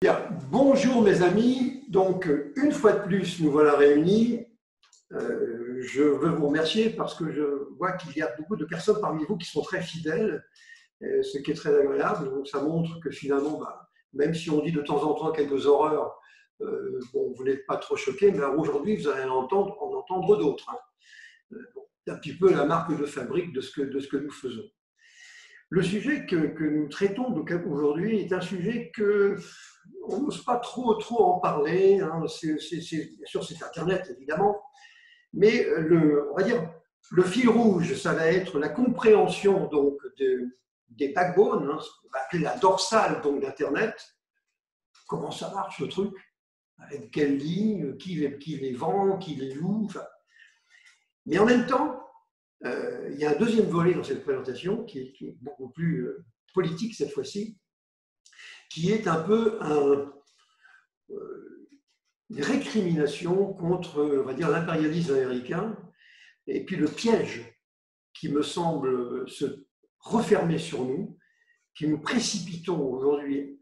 Bien, bonjour mes amis, donc une fois de plus nous voilà réunis. Je veux vous remercier parce que je vois qu'il y a beaucoup de personnes parmi vous qui sont très fidèles, ce qui est très agréable. Donc ça montre que finalement, même si on dit de temps en temps quelques horreurs, bon, vous n'êtes pas trop choqués, mais aujourd'hui vous allez en entendre d'autres. Bon, c'est un petit peu la marque de fabrique de ce que nous faisons. Le sujet que nous traitons aujourd'hui est un sujet que on n'ose pas trop en parler. Bien sûr, c'est Internet, évidemment. Mais on va dire, le fil rouge, ça va être la compréhension donc, des backbones, ce qu'on va appeler la dorsale d'Internet. Comment ça marche, ce truc? Avec quelles lignes? Qui les vend? Qui les loue? Mais en même temps, il y a un deuxième volet dans cette présentation qui est beaucoup plus politique cette fois-ci, qui est un peu une récrimination contre, on va dire, l'impérialisme américain et puis le piège qui me semble se refermer sur nous, qui nous précipitons aujourd'hui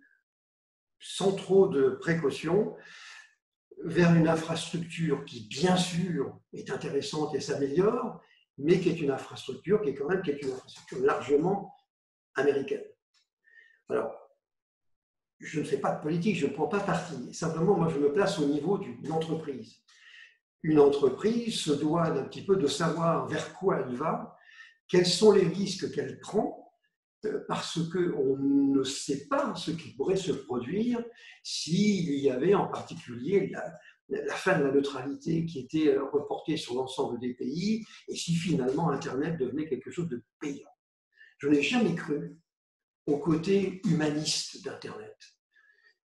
sans trop de précautions vers une infrastructure qui, bien sûr, est intéressante et s'améliore, mais qui est une infrastructure qui est une infrastructure largement américaine. Alors, je ne fais pas de politique, je ne prends pas parti. Simplement, moi, je me place au niveau d'une entreprise. Une entreprise se doit d'un petit peu de savoir vers quoi elle va, quels sont les risques qu'elle prend, parce qu'on ne sait pas ce qui pourrait se produire s'il y avait en particulier la fin de la neutralité qui était reportée sur l'ensemble des pays, et si finalement Internet devenait quelque chose de payant. Je n'ai jamais cru au côté humaniste d'Internet.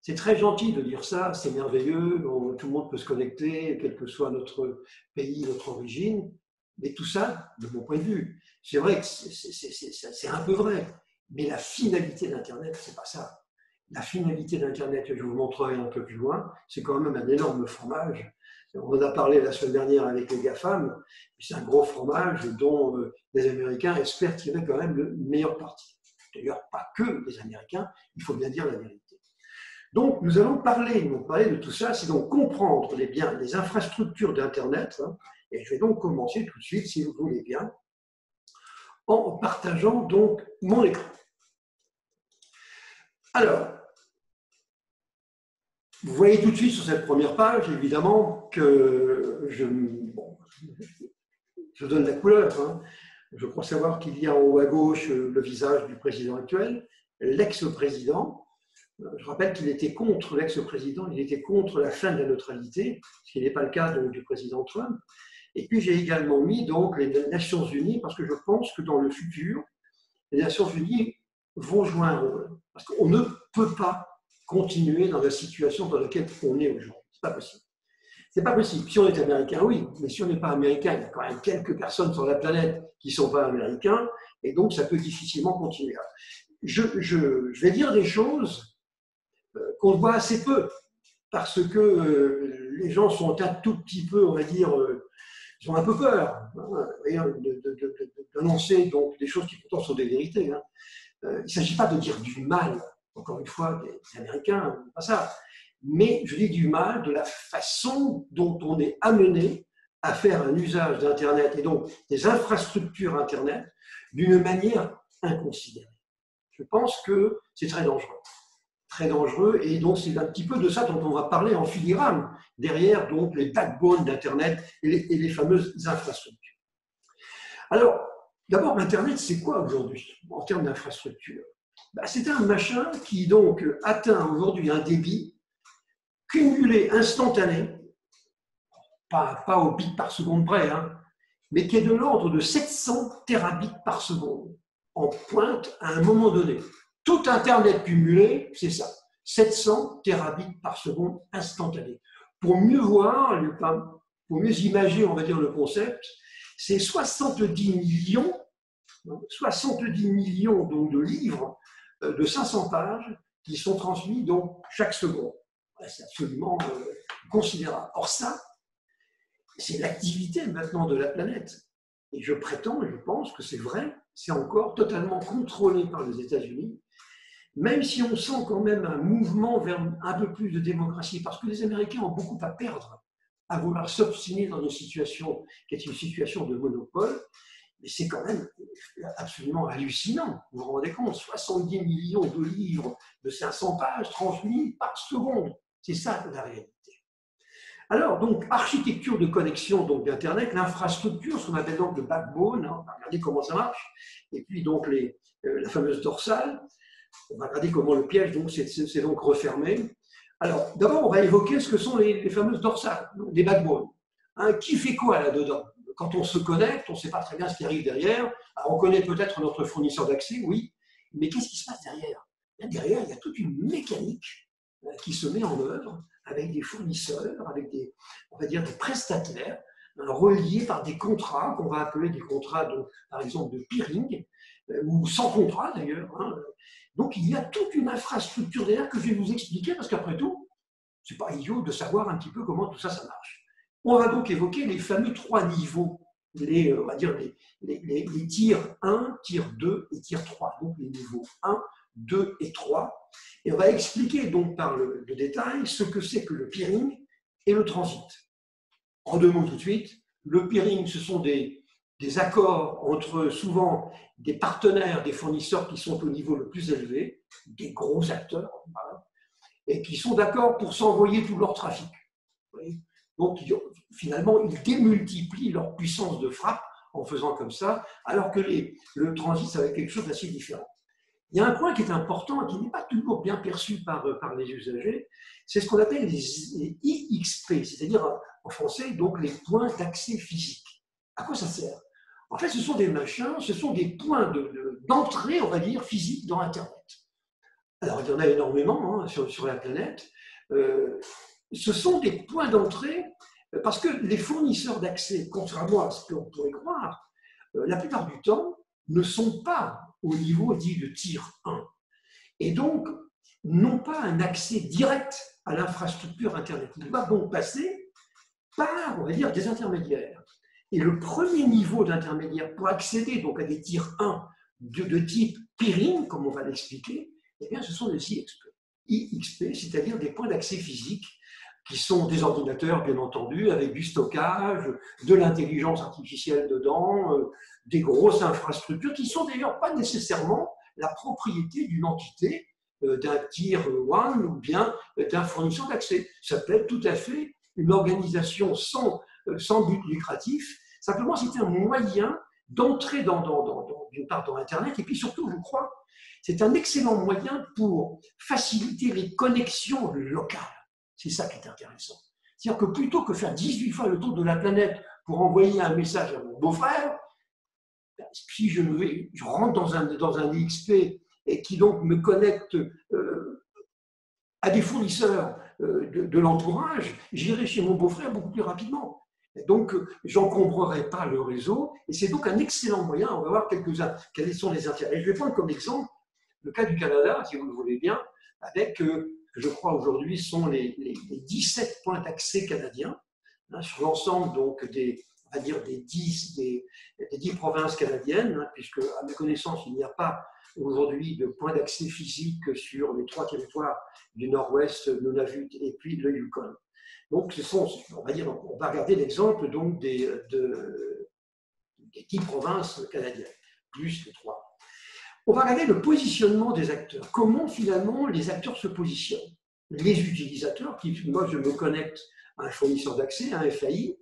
C'est très gentil de dire ça, c'est merveilleux, tout le monde peut se connecter, quel que soit notre pays, notre origine, mais tout ça, de mon point de vue, c'est vrai que c'est un peu vrai, mais la finalité d'Internet, c'est pas ça. La finalité d'Internet, je vous le montrerai un peu plus loin, c'est quand même un énorme fromage. On en a parlé la semaine dernière avec les GAFAM, c'est un gros fromage dont les Américains espèrent tirer quand même le meilleur parti. D'ailleurs, pas que les Américains, il faut bien dire la vérité. Donc, nous allons parler de tout ça, c'est donc comprendre les infrastructures d'Internet, et je vais donc commencer tout de suite, si vous voulez bien, en partageant donc mon écran. Alors, vous voyez tout de suite sur cette première page, évidemment, que je donne la couleur. Je crois savoir qu'il y a en haut à gauche le visage du président actuel, l'ex-président. Je rappelle qu'il était contre l'ex-président, il était contre la fin de la neutralité, ce qui n'est pas le cas donc, du président Trump. Et puis j'ai également mis donc les Nations Unies, parce que je pense que dans le futur, les Nations Unies vont jouer un rôle. Parce qu'on ne peut pas continuer dans la situation dans laquelle on est aujourd'hui. C'est pas possible. C'est pas possible. Si on est américain, oui, mais si on n'est pas américain, il y a quand même quelques personnes sur la planète qui ne sont pas américains, et donc ça peut difficilement continuer. Je vais dire des choses qu'on voit assez peu, parce que les gens sont un tout petit peu, on va dire, ils ont un peu peur d'annoncer donc des choses qui pourtant sont des vérités. Il ne s'agit pas de dire du mal, encore une fois, des Américains, pas ça, mais je dis du mal de la façon dont on est amené à faire un usage d'Internet et donc des infrastructures Internet d'une manière inconsidérée. Je pense que c'est très dangereux. Très dangereux, et donc c'est un petit peu de ça dont on va parler en filigrane, derrière donc les backbones d'Internet et les fameuses infrastructures. Alors, d'abord, Internet, c'est quoi aujourd'hui en termes d'infrastructure? C'est un machin qui donc atteint aujourd'hui un débit cumulé instantané, pas au bit par seconde près, mais qui est de l'ordre de 700 terabits par seconde, en pointe à un moment donné. Tout Internet cumulé, c'est ça, 700 terabits par seconde instantané. Pour mieux voir, pour mieux imager, on va dire, le concept, c'est 70 millions donc, de livres de 500 pages qui sont transmis donc, chaque seconde. C'est absolument considérable. Or ça, c'est l'activité maintenant de la planète. Et je prétends, et je pense que c'est vrai, c'est encore totalement contrôlé par les États-Unis. même si on sent quand même un mouvement vers un peu plus de démocratie, parce que les Américains ont beaucoup à perdre à vouloir s'obstiner dans une situation qui est une situation de monopole, mais c'est quand même absolument hallucinant. Vous vous rendez compte, 70 millions de livres de 500 pages transmis par seconde. C'est ça la réalité. Alors, donc, architecture de connexion d'Internet, l'infrastructure, ce qu'on appelle donc le backbone, hein, on va regarder comment ça marche, et puis donc la fameuse dorsale, on va regarder comment le piège c'est donc refermé. Alors, d'abord, on va évoquer ce que sont les fameuses dorsales, les backbones. Hein, qui fait quoi là-dedans? Quand on se connecte, on ne sait pas très bien ce qui arrive derrière. Alors, on connaît peut-être notre fournisseur d'accès, oui, mais qu'est-ce qui se passe derrière? Derrière, il y a toute une mécanique qui se met en œuvre avec des fournisseurs, avec on va dire des prestataires, reliés par des contrats qu'on va appeler des contrats, par exemple, de peering, ou sans contrat d'ailleurs. Hein. Donc il y a toute une infrastructure derrière que je vais vous expliquer, parce qu'après tout, ce n'est pas idiot de savoir un petit peu comment tout ça, ça marche. On va donc évoquer les fameux 3 niveaux, on va dire les tiers 1, tiers 2 et tiers 3, donc les niveaux 1, 2 et 3. Et on va expliquer donc par le détail ce que c'est que le peering et le transit. En 2 mots tout de suite, le peering, ce sont des accords entre souvent des partenaires, des fournisseurs qui sont au niveau le plus élevé, des gros acteurs, voilà, et qui sont d'accord pour s'envoyer tout leur trafic. Donc finalement, ils démultiplient leur puissance de frappe en faisant comme ça, alors que le transit, ça va être quelque chose d'assez différent. Il y a un point qui est important et qui n'est pas toujours bien perçu par les usagers, c'est ce qu'on appelle les IXP, c'est-à-dire en français donc les points d'accès physique. À quoi ça sert? En fait, ce sont des machins, ce sont des points d'entrée, on va dire, physique dans Internet. Alors, il y en a énormément hein, sur la planète. Ce sont des points d'entrée parce que les fournisseurs d'accès, contrairement à ce qu'on pourrait croire, la plupart du temps, ne sont pas au niveau dit de tier 1. Et donc, n'ont pas un accès direct à l'infrastructure Internet. Ils doivent donc passer par, on va dire, des intermédiaires. Et le premier niveau d'intermédiaire pour accéder donc à des tiers 1 de type peering, comme on va l'expliquer, eh bien, ce sont les IXP. IXP, c'est-à-dire des points d'accès physique qui sont des ordinateurs, bien entendu, avec du stockage, de l'intelligence artificielle dedans, des grosses infrastructures qui ne sont d'ailleurs pas nécessairement la propriété d'une entité, d'un tier 1 ou bien d'un fournisseur d'accès. Ça peut être tout à fait une organisation sans but lucratif. Simplement, c'est un moyen d'entrer d'une part dans Internet, et puis surtout, je crois, c'est un excellent moyen pour faciliter les connexions locales. C'est ça qui est intéressant. C'est-à-dire que plutôt que faire 18 fois le tour de la planète pour envoyer un message à mon beau-frère, si je rentre dans un IXP et qui donc me connecte à des fournisseurs de l'entourage, j'irai chez mon beau-frère beaucoup plus rapidement. Et donc, j'encombrerai pas le réseau, et c'est donc un excellent moyen. On va voir quelques-uns, quels sont les intérêts. Je vais prendre comme exemple le cas du Canada, si vous le voulez bien, avec, je crois aujourd'hui, sont les 17 points d'accès canadiens, hein, sur l'ensemble donc on va dire des 10 provinces canadiennes, hein, puisque, à ma connaissance, il n'y a pas aujourd'hui de points d'accès physique sur les 3 territoires du Nord-Ouest, Nunavut et puis le Yukon. Donc, on va regarder l'exemple donc des 10 provinces canadiennes, plus les 3. On va regarder le positionnement des acteurs. Comment finalement les acteurs se positionnent? Les utilisateurs, moi je me connecte à un fournisseur d'accès, à un FAI,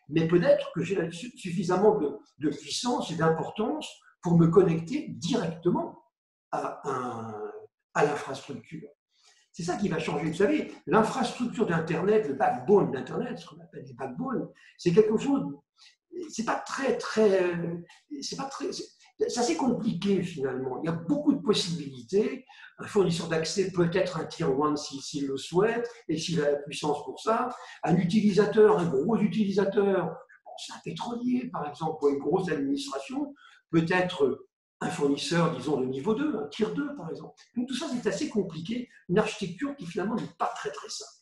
mais peut-être que j'ai suffisamment de puissance et d'importance pour me connecter directement à l'infrastructure. C'est ça qui va changer. Vous savez, l'infrastructure d'Internet, le backbone d'Internet, ce qu'on appelle les backbones, c'est quelque chose, c'est assez compliqué finalement. Il y a beaucoup de possibilités. Un fournisseur d'accès peut être un tier 1 s'il le souhaite et s'il a la puissance pour ça. Un utilisateur, un gros utilisateur, je pense à un pétrolier par exemple, pour une grosse administration, peut être un fournisseur, disons, de niveau 2, un tier 2 par exemple. Donc tout ça, c'est assez compliqué, une architecture qui finalement n'est pas très très simple.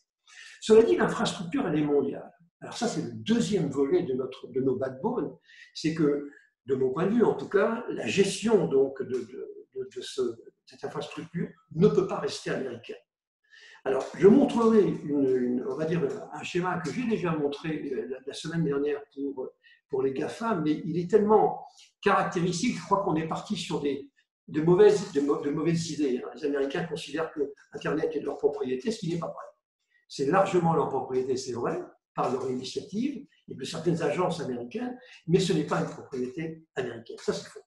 Cela dit, l'infrastructure, elle est mondiale. Alors ça, c'est le deuxième volet de nos backbones, c'est que, de mon point de vue en tout cas, la gestion donc, de cette infrastructure ne peut pas rester américaine. Alors, je montrerai on va dire un schéma que j'ai déjà montré la semaine dernière pour les GAFA, mais il est tellement caractéristique, je crois qu'on est parti sur de mauvaises idées. Les Américains considèrent que Internet est de leur propriété, ce qui n'est pas vrai. C'est largement leur propriété, c'est vrai, par leur initiative et de certaines agences américaines, mais ce n'est pas une propriété américaine. Ça, c'est faux.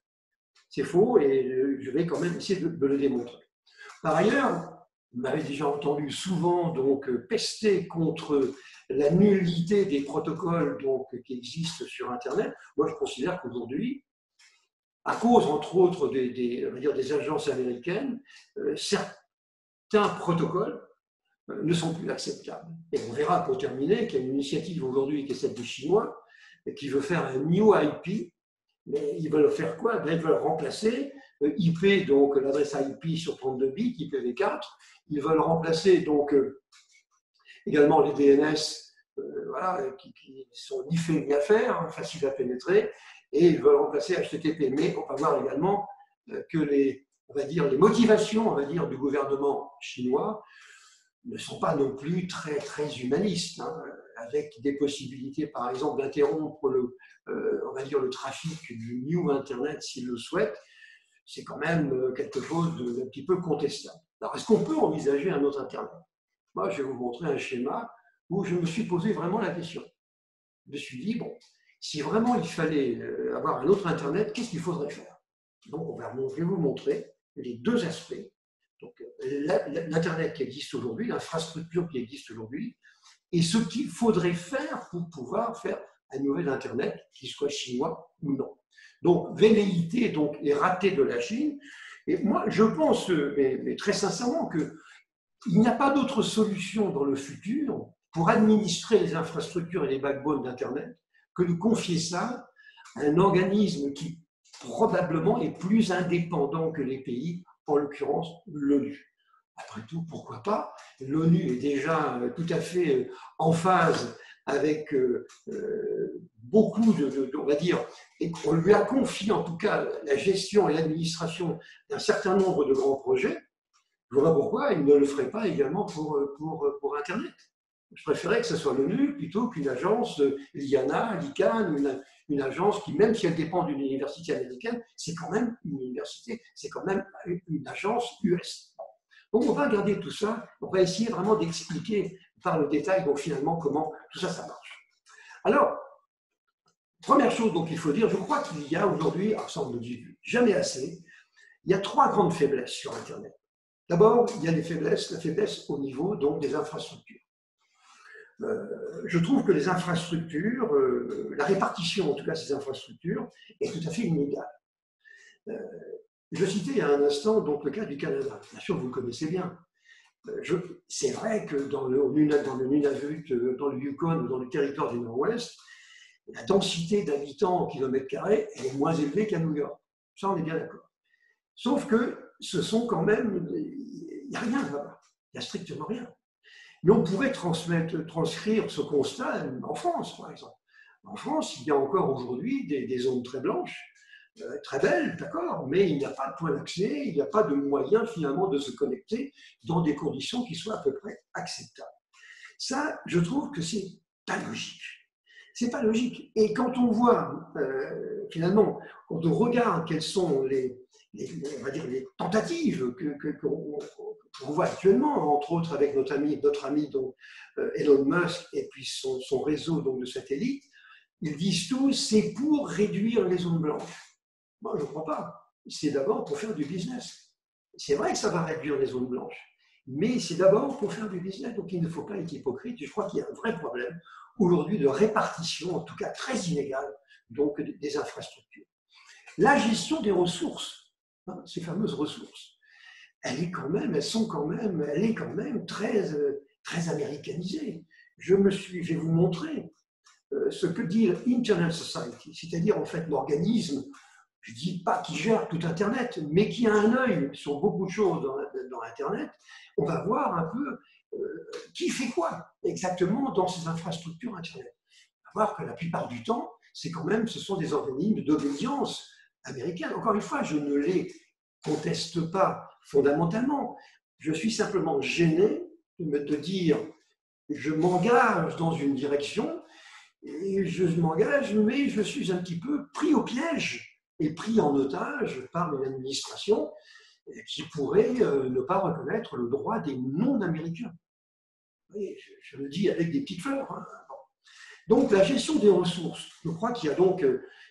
C'est faux et je vais quand même essayer de le démontrer. Par ailleurs, vous m'avez déjà entendu souvent donc, pester contre la nullité des protocoles donc, qui existent sur Internet. Moi, je considère qu'aujourd'hui, à cause, entre autres, des agences américaines, certains protocoles ne sont plus acceptables. Et on verra pour terminer qu'il y a une initiative aujourd'hui qui est celle des Chinois, qui veut faire un new IP, mais ils veulent faire quoi? Ils veulent remplacer IP, donc l'adresse IP sur 32 bits, IPv4. Ils veulent remplacer donc également les DNS voilà, qui sont ni faits ni à faire, faciles à pénétrer, et ils veulent remplacer HTTP. Mais on va voir également que les motivations, on va dire, du gouvernement chinois ne sont pas non plus très, très humanistes, hein, avec des possibilités, par exemple, d'interrompre on va dire, le trafic du New Internet s'ils le souhaitent. C'est quand même quelque chose d'un petit peu contestable. Alors, est-ce qu'on peut envisager un autre Internet? Moi, je vais vous montrer un schéma où je me suis posé vraiment la question. Je me suis dit, bon, si vraiment il fallait avoir un autre Internet, qu'est-ce qu'il faudrait faire? Donc, je vais vous montrer les deux aspects. Donc, l'Internet qui existe aujourd'hui, l'infrastructure qui existe aujourd'hui, et ce qu'il faudrait faire pour pouvoir faire un nouvel Internet, qu'il soit chinois ou non. Donc, velléité et raté de la Chine. Et moi, je pense, mais très sincèrement, qu'il n'y a pas d'autre solution dans le futur pour administrer les infrastructures et les backbones d'Internet que de confier ça à un organisme qui probablement est plus indépendant que les pays, en l'occurrence l'ONU. Après tout, pourquoi pas? L'ONU est déjà tout à fait en phase avec beaucoup on va dire, et on lui a confié en tout cas la gestion et l'administration d'un certain nombre de grands projets. Je vois pourquoi il ne le ferait pas également pour Internet. Je préférais que ce soit l'ONU plutôt qu'une agence, l'IANA, l'ICANN, une agence qui, même si elle dépend d'une université américaine, c'est quand même une université, c'est quand même une agence US. Donc on va regarder tout ça, on va essayer vraiment d'expliquer par le détail donc finalement comment tout ça, ça marche. Alors, première chose donc il faut dire, je crois qu'il y a aujourd'hui, ça on ne le dit jamais assez, il y a trois grandes faiblesses sur Internet. D'abord, il y a la faiblesse au niveau donc, des infrastructures. Je trouve que les infrastructures, la répartition en tout cas de ces infrastructures est tout à fait inégale. Je citais il y a un instant donc, le cas du Canada. Bien sûr, vous le connaissez bien. C'est vrai que dans le Nunavut, dans le Yukon, dans le territoire du Nord-Ouest, la densité d'habitants au kilomètre carré est moins élevée qu'à New York. Ça, on est bien d'accord. Sauf que ce sont quand même... Il n'y a rien là-bas. Il n'y a strictement rien. Mais on pourrait transcrire ce constat en France, par exemple. En France, il y a encore aujourd'hui des zones très blanches, très belles, d'accord, mais il n'y a pas de point d'accès, il n'y a pas de moyen finalement de se connecter dans des conditions qui soient à peu près acceptables. Ça, je trouve que c'est pas logique. C'est pas logique. Et quand on voit, finalement, quand on regarde quelles sont on va dire les tentatives qu'on voit actuellement, entre autres avec notre ami donc, Elon Musk et puis son réseau donc, de satellites, ils disent tous c'est pour réduire les zones blanches. Moi, je ne crois pas. C'est d'abord pour faire du business. C'est vrai que ça va réduire les zones blanches, mais c'est d'abord pour faire du business. Donc il ne faut pas être hypocrite. Je crois qu'il y a un vrai problème aujourd'hui de répartition, en tout cas très inégale, donc des infrastructures. La gestion des ressources, hein, ces fameuses ressources, elle est quand même très américanisée. Je vais vous montrer ce que dit l'Internet Society, c'est-à-dire en fait l'organisme, je ne dis pas qui gère tout Internet, mais qui a un œil sur beaucoup de choses dans Internet. On va voir un peu qui fait quoi exactement dans ces infrastructures Internet. On va voir que la plupart du temps, ce sont des organismes d'obédience américaine. Encore une fois, je ne les conteste pas fondamentalement. Je suis simplement gêné de dire, je m'engage dans une direction, et je m'engage, mais je suis un petit peu pris au piège et pris en otage par une administration qui pourrait ne pas reconnaître le droit des non-américains. Je le dis avec des petites fleurs. Hein. Donc la gestion des ressources, je crois qu'il y a donc,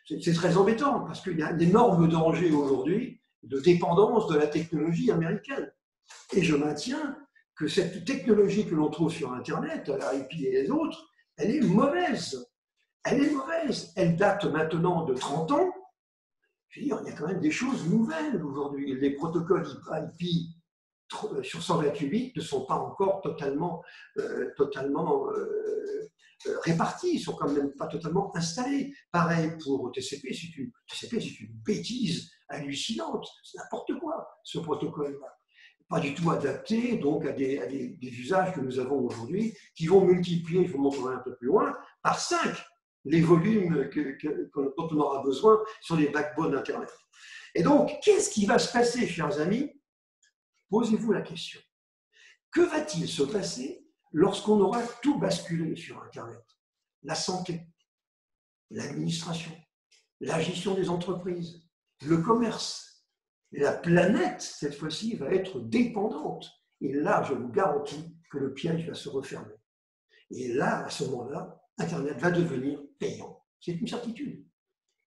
c'est très embêtant parce qu'il y a un énorme danger aujourd'hui de dépendance de la technologie américaine. Et je maintiens que cette technologie que l'on trouve sur Internet, la IP et les autres, elle est mauvaise. Elle est mauvaise. Elle date maintenant de 30 ans. Je veux dire, il y a quand même des choses nouvelles aujourd'hui. Les protocoles IP sur 128 bits ne sont pas encore totalement répartis, ils ne sont quand même pas totalement installés. Pareil pour TCP, c'est une bêtise hallucinante, c'est n'importe quoi ce protocole-là. Pas du tout adapté donc à des usages que nous avons aujourd'hui, qui vont multiplier, je vous montrerai un peu plus loin, par 5 les volumes dont on aura besoin sur les backbones Internet. Et donc, qu'est-ce qui va se passer, chers amis? Posez-vous la question. Que va-t-il se passer lorsqu'on aura tout basculé sur Internet? La santé, l'administration, la gestion des entreprises, le commerce, la planète, cette fois-ci, va être dépendante. Et là, je vous garantis que le piège va se refermer. Et là, à ce moment-là, Internet va devenir payant. C'est une certitude.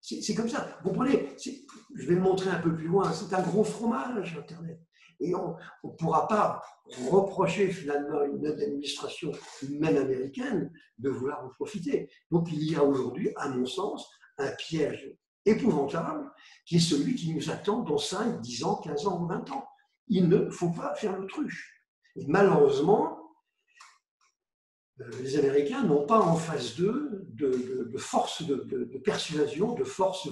C'est comme ça. Vous comprenez, je vais le montrer un peu plus loin, c'est un gros fromage, Internet. Et on ne pourra pas reprocher finalement à une administration, même américaine, de vouloir en profiter. Donc il y a aujourd'hui, à mon sens, un piège épouvantable qui est celui qui nous attend dans 5, 10 ans, 15 ans ou 20 ans. Il ne faut pas faire l'autruche. Et malheureusement, les Américains n'ont pas en face d'eux de force de persuasion, de force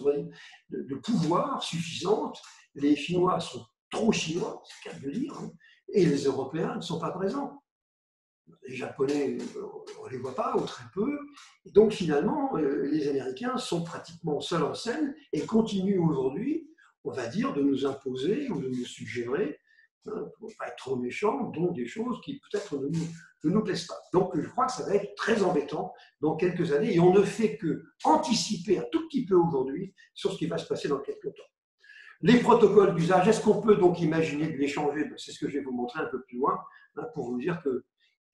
de pouvoir suffisante. Les Chinois sont trop chinois, c'est le cas de le dire, hein, et les Européens ne sont pas présents. Les Japonais, on ne les voit pas, ou très peu. Et donc finalement, les Américains sont pratiquement seuls en scène et continuent aujourd'hui, on va dire, de nous imposer ou de nous suggérer, hein, pour ne pas être trop méchant, donc des choses qui peut-être ne nous plaisent pas. Donc je crois que ça va être très embêtant dans quelques années et on ne fait que anticiper un tout petit peu aujourd'hui sur ce qui va se passer dans quelques temps. Les protocoles d'usage, est-ce qu'on peut donc imaginer de les changer? C'est ce que je vais vous montrer un peu plus loin, hein, pour vous dire que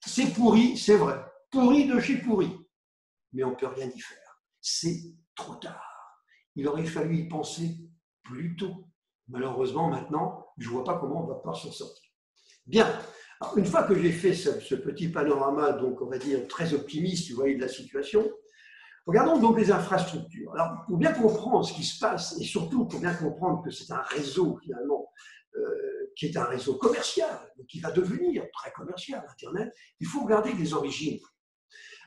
c'est pourri, c'est vrai. Pourri de chez pourri. Mais on ne peut rien y faire. C'est trop tard. Il aurait fallu y penser plus tôt. Malheureusement, maintenant, je ne vois pas comment on va pouvoir s'en sortir. Bien. Alors, une fois que j'ai fait ce petit panorama, donc on va dire très optimiste, vous voyez, de la situation, regardons donc les infrastructures. Alors, pour bien comprendre ce qui se passe, et surtout pour bien comprendre que c'est un réseau, finalement, qui est un réseau commercial, qui va devenir très commercial, Internet, il faut regarder les origines.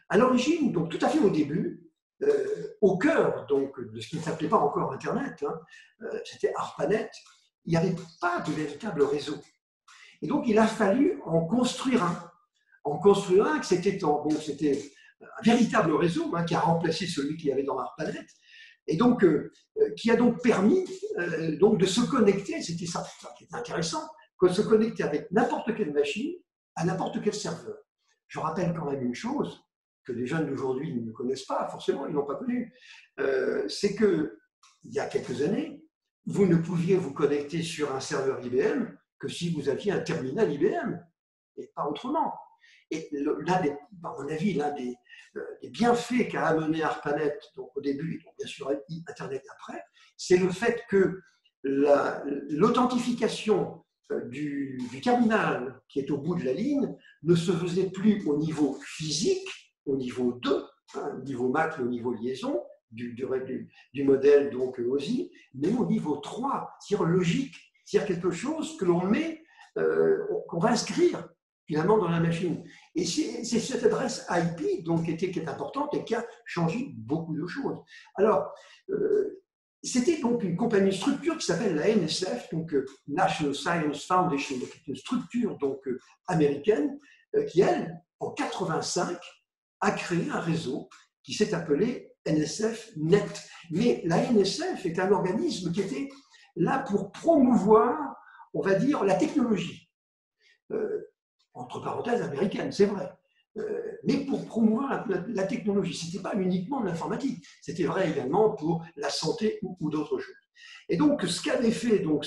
À l'origine, donc tout à fait au début, au cœur donc, de ce qui ne s'appelait pas encore Internet, hein, c'était ARPANET, il n'y avait pas de véritable réseau. Et donc, il a fallu en construire un. En construire un, c'était un véritable réseau, hein, qui a remplacé celui qu'il y avait dans ARPANET, et donc qui a donc permis donc de se connecter, c'était ça qui était intéressant, de se connecter avec n'importe quelle machine à n'importe quel serveur. Je rappelle quand même une chose que les jeunes d'aujourd'hui ne connaissent pas, forcément, ils n'ont pas connu, c'est qu'il y a quelques années, vous ne pouviez vous connecter sur un serveur IBM que si vous aviez un terminal IBM, et pas autrement. Et à mon avis, l'un des bienfaits qu'a amené ARPANET, donc au début, et donc bien sûr Internet après, c'est le fait que l'authentification du terminal qui est au bout de la ligne ne se faisait plus au niveau physique, au niveau 2, hein, au niveau MAC, au niveau liaison, du modèle donc OSI, mais au niveau 3, c'est-à-dire logique, c'est-à-dire quelque chose que l'on met, qu'on va inscrire finalement dans la machine. Et c'est cette adresse IP donc, qui est importante et qui a changé beaucoup de choses. Alors, c'était donc une compagnie, une structure qui s'appelle la NSF, donc National Science Foundation, donc une structure donc, américaine, qui, elle, en 1985, a créé un réseau qui s'est appelé NSF-Net. Mais la NSF est un organisme qui était là pour promouvoir, on va dire, la technologie. Entre parenthèses, américaine, c'est vrai. Mais pour promouvoir la technologie. Ce n'était pas uniquement l'informatique, c'était vrai également pour la santé ou d'autres choses. Et donc, ce qu'avait fait donc,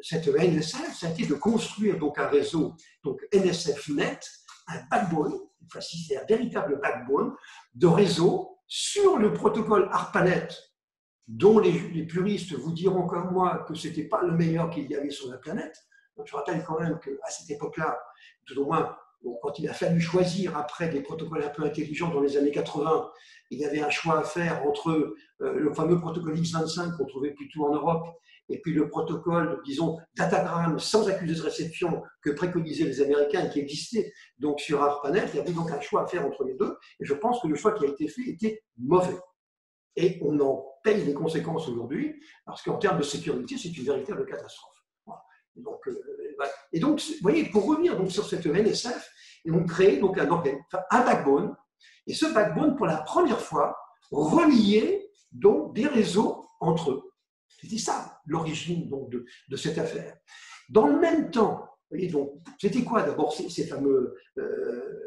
cette NSF, ça a été de construire donc, un réseau, donc NSFNet, un backbone, c'est un véritable backbone de réseau sur le protocole ARPANET, dont les puristes vous diront comme moi que ce n'était pas le meilleur qu'il y avait sur la planète. Donc, je rappelle quand même qu'à cette époque-là, tout au moins, bon, quand il a fallu choisir après des protocoles un peu intelligents dans les années 80, il y avait un choix à faire entre le fameux protocole X25 qu'on trouvait plutôt en Europe et puis le protocole, disons, datagram sans accusé de réception que préconisaient les Américains et qui existait donc sur ARPANET. Il y avait donc un choix à faire entre les deux et je pense que le choix qui a été fait était mauvais. Et on en paye les conséquences aujourd'hui parce qu'en termes de sécurité, c'est une véritable catastrophe. Donc, et donc, vous voyez, pour revenir donc sur cette NSF, ils ont créé donc un backbone, et ce backbone, pour la première fois, reliait donc des réseaux entre eux. C'était ça l'origine donc de cette affaire. Dans le même temps, vous voyez, donc, c'était quoi d'abord ces fameux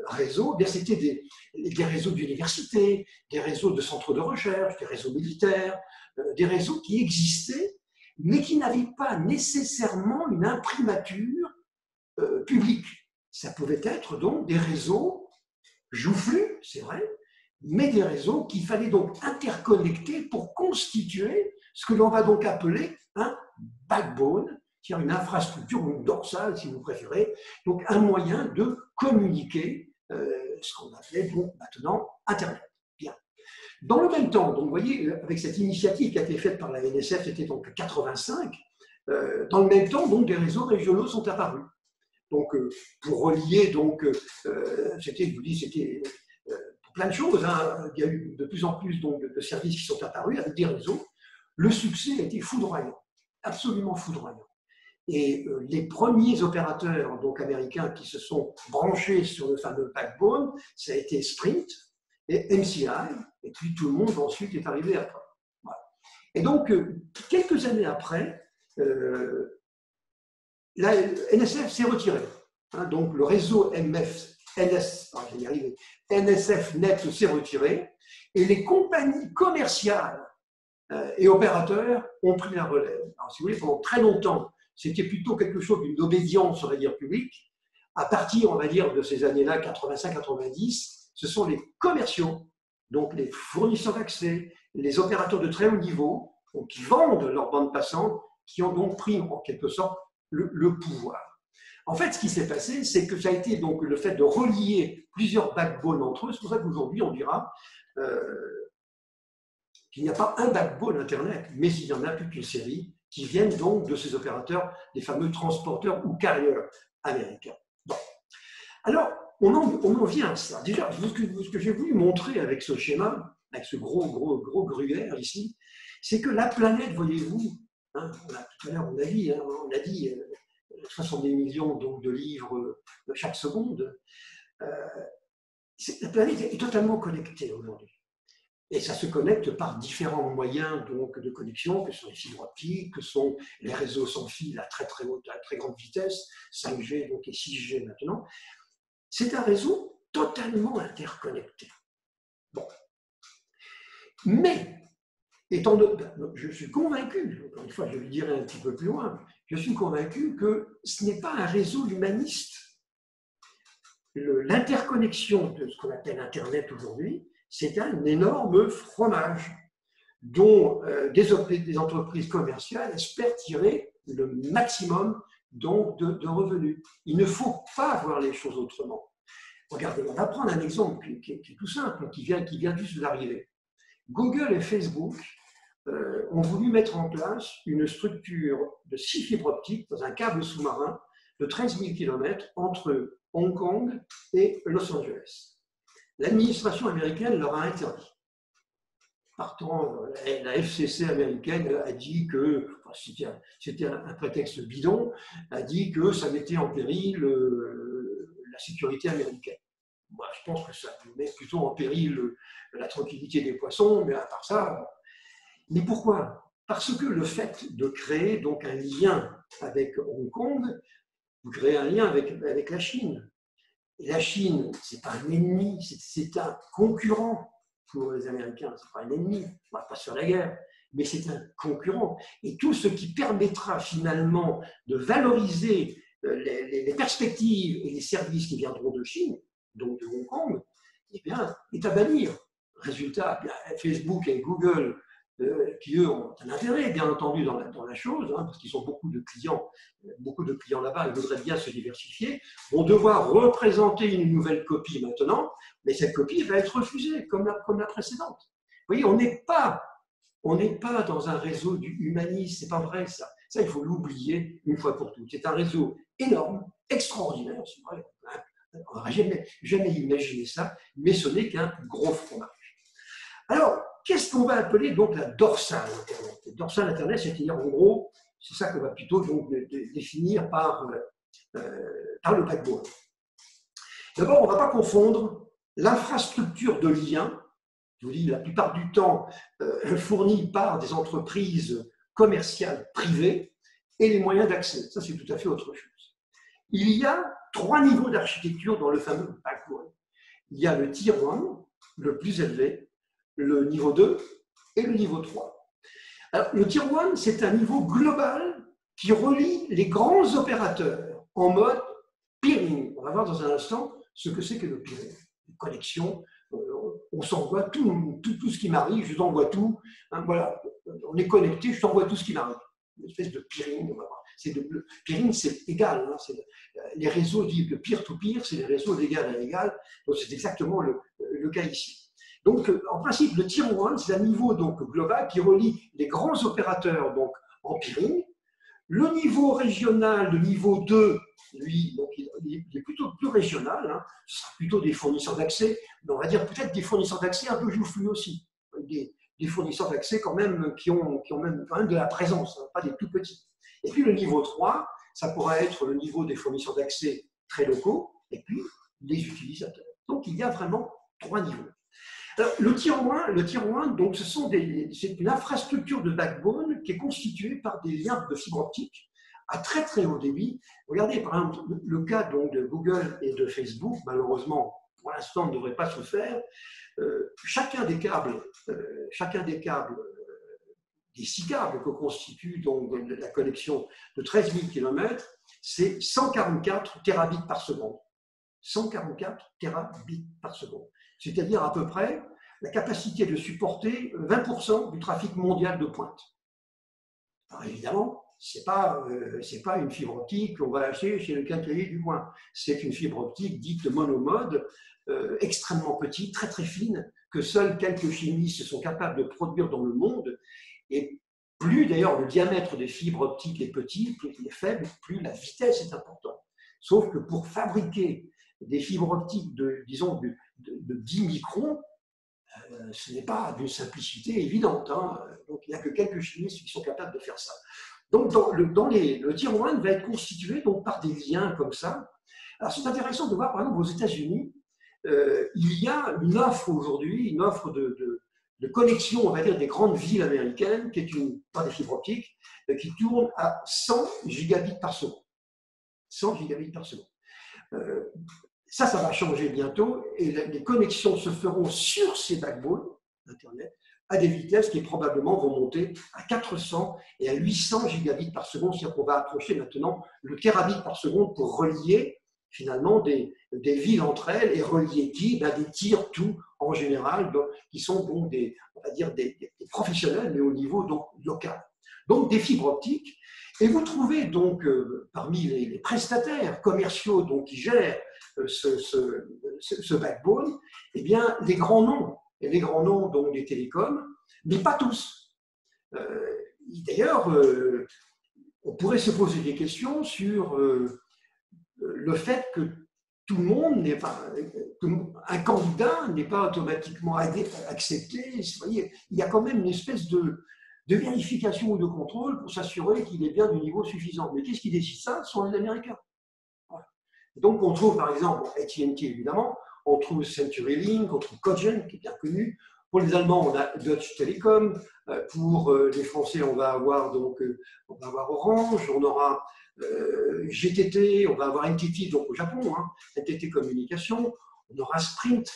réseaux? Bien, c'était des réseaux d'universités, des réseaux de centres de recherche, des réseaux militaires, des réseaux qui existaient mais qui n'avaient pas nécessairement une imprimature publique. Ça pouvait être donc des réseaux joufflus, c'est vrai, mais des réseaux qu'il fallait donc interconnecter pour constituer ce que l'on va donc appeler un backbone, c'est-à-dire une infrastructure ou une dorsale, si vous préférez, donc un moyen de communiquer, ce qu'on appelait donc maintenant Internet. Bien. Dans le même temps, donc vous voyez, avec cette initiative qui a été faite par la NSF, c'était donc 85, dans le même temps, donc des réseaux régionaux sont apparus. Donc, pour relier, donc, c'était, je vous dis, c'était pour plein de choses. Hein. Il y a eu de plus en plus donc, de services qui sont apparus avec des réseaux. Le succès a été foudroyant, absolument foudroyant. Et les premiers opérateurs donc, américains qui se sont branchés sur le fameux backbone, ça a été Sprint et MCI, et puis tout le monde ensuite est arrivé après. Voilà. Et donc, quelques années après, la NSF s'est retirée. Hein, donc, le réseau NSFNet s'est retiré, et les compagnies commerciales et opérateurs ont pris la relève. Alors, si vous voulez, pendant très longtemps, c'était plutôt quelque chose d'une obédience, on va dire, publique. À partir, on va dire, de ces années-là, 85-90, ce sont les commerciaux, donc les fournisseurs d'accès, les opérateurs de très haut niveau, donc qui vendent leurs bandes passantes, qui ont donc pris en quelque sorte le pouvoir. En fait, ce qui s'est passé, c'est que ça a été donc le fait de relier plusieurs backbones entre eux. C'est pour ça qu'aujourd'hui, on dira qu'il n'y a pas un backbone Internet, mais il y en a toute une série qui viennent donc de ces opérateurs, des fameux transporteurs ou carriers américains. Bon. Alors, on en vient à ça. Déjà, ce que j'ai voulu montrer avec ce schéma, avec ce gros gruyère ici, c'est que la planète, voyez-vous, hein, tout à l'heure on a dit 70 millions donc, de livres chaque seconde, la planète est totalement connectée aujourd'hui. Et ça se connecte par différents moyens donc, de connexion, que sont les fibres optiques, que sont les réseaux sans fil à très grande vitesse, 5G donc, et 6G maintenant. C'est un réseau totalement interconnecté. Bon. Mais, je suis convaincu, encore une fois, je le dirai un petit peu plus loin, je suis convaincu que ce n'est pas un réseau humaniste. L'interconnexion de ce qu'on appelle Internet aujourd'hui, c'est un énorme fromage dont des entreprises commerciales espèrent tirer le maximum donc, de revenus. Il ne faut pas voir les choses autrement. Regardez, on va prendre un exemple qui est tout simple, qui vient juste d'arriver. Google et Facebook ont voulu mettre en place une structure de 6 fibres optiques dans un câble sous-marin de 13 000 km entre Hong Kong et Los Angeles. L'administration américaine leur a interdit. Partant, la FCC américaine a dit que, c'était un prétexte bidon, a dit que ça mettait en péril la sécurité américaine. Moi, je pense que ça met plutôt en péril la tranquillité des poissons, mais à part ça. Mais pourquoi? Parce que le fait de créer donc un lien avec Hong Kong, vous créez un lien avec la Chine. Et la Chine, ce n'est pas un ennemi, c'est un concurrent pour les Américains. Ce n'est pas un ennemi, on ne va pas se faire la guerre, mais c'est un concurrent. Et tout ce qui permettra finalement de valoriser les perspectives et les services qui viendront de Chine, donc de Hong Kong, eh bien, est à bannir. Résultat, bien, Facebook et Google, qui eux ont un intérêt, bien entendu, dans la chose, hein, parce qu'ils ont beaucoup de clients là-bas, ils voudraient bien se diversifier, vont devoir représenter une nouvelle copie maintenant, mais cette copie va être refusée, comme la précédente. Vous voyez, on n'est pas dans un réseau du humanisme, c'est pas vrai ça. Ça, il faut l'oublier une fois pour toutes. C'est un réseau énorme, extraordinaire, c'est vrai. On n'aurait jamais imaginé ça, mais ce n'est qu'un gros fromage. Alors, qu'est-ce qu'on va appeler donc la dorsale Internet? La dorsale Internet, c'est-à-dire en gros, c'est ça qu'on va plutôt donc définir par le backbone. D'abord, on ne va pas confondre l'infrastructure de lien, je vous dis la plupart du temps fournie par des entreprises commerciales privées, et les moyens d'accès. Ça, c'est tout à fait autre chose. Il y a 3 niveaux d'architecture dans le fameux backbone. Il y a le tier 1, le plus élevé, le niveau 2 et le niveau 3. Alors, le tier 1, c'est un niveau global qui relie les grands opérateurs en mode peering. On va voir dans un instant ce que c'est que le peering. Une connexion, on s'envoie tout ce qui m'arrive, je t'envoie tout. Hein, voilà, on est connecté, je t'envoie tout ce qui m'arrive. Une espèce de peering, on va voir. Peering, c'est égal. Hein, les réseaux dits de peer-to-peer, c'est les réseaux d'égal à égal. Donc, c'est exactement le cas ici. Donc, en principe, le tier 1, c'est un niveau donc, global qui relie les grands opérateurs donc, en peering. Le niveau régional, le niveau 2, lui, donc, il est plutôt plus régional, hein. Ce sera plutôt des fournisseurs d'accès, mais on va dire peut-être des fournisseurs d'accès un peu joufflus aussi. Des fournisseurs d'accès quand même qui ont même quand même de la présence, hein, pas des tout petits. Et puis le niveau 3, ça pourrait être le niveau des fournisseurs d'accès très locaux, et puis les utilisateurs. Donc il y a vraiment 3 niveaux. Alors, le tier 1, donc, c'est une infrastructure de backbone qui est constituée par des liens de fibre optique à très très haut débit. Regardez par exemple le cas donc, de Google et de Facebook, malheureusement pour l'instant ne devrait pas se faire. Chacun des câbles, des 6 câbles que constitue donc la connexion de 13 000 km, c'est 144 terabits par seconde. 144 terabits par seconde. C'est-à-dire à peu près la capacité de supporter 20% du trafic mondial de pointe. Alors évidemment, ce n'est pas une fibre optique qu'on va acheter chez le quincaillier du coin. C'est une fibre optique dite monomode, extrêmement petite, très très fine, que seuls quelques chimistes sont capables de produire dans le monde. Et plus d'ailleurs le diamètre des fibres optiques est petit, plus il est faible, plus la vitesse est importante. Sauf que pour fabriquer des fibres optiques de 10 microns, ce n'est pas d'une simplicité évidente. Hein. Donc, il n'y a que quelques chimistes qui sont capables de faire ça. Donc, le tier 1 va être constitué donc, par des liens comme ça. Alors, c'est intéressant de voir, par exemple, aux États-Unis, il y a une offre aujourd'hui, une offre de connexion, on va dire, des grandes villes américaines, qui est pas des fibres optiques, qui tourne à 100 gigabits par seconde. 100 gigabits par seconde. Ça va changer bientôt et les connexions se feront sur ces backbones Internet à des vitesses qui probablement vont monter à 400 et à 800 gigabits par seconde, c'est-à-dire qu'on va approcher maintenant le terabit par seconde pour relier finalement des villes entre elles et relier qui des tiers 2 en général, donc, qui sont donc on va dire des professionnels, mais au niveau donc, local. Donc des fibres optiques. Et vous trouvez donc parmi les prestataires commerciaux donc, qui gèrent ce backbone, eh bien, les grands noms donc, des télécoms, mais pas tous. D'ailleurs, on pourrait se poser des questions sur le fait que tout le monde n'est pas, un candidat n'est pas automatiquement accepté. Vous voyez, il y a quand même une espèce de vérification ou de contrôle pour s'assurer qu'il est bien du niveau suffisant. Mais qu'est-ce qui décide ça? Ce sont les Américains. Voilà. Donc on trouve par exemple AT&T évidemment, on trouve CenturyLink, on trouve Cogent qui est bien connu, Pour les Allemands, on a Deutsche Telekom. Pour les Français, on va avoir Orange, on aura GTT, on va avoir NTT, donc au Japon, hein, NTT Communication, on aura Sprint,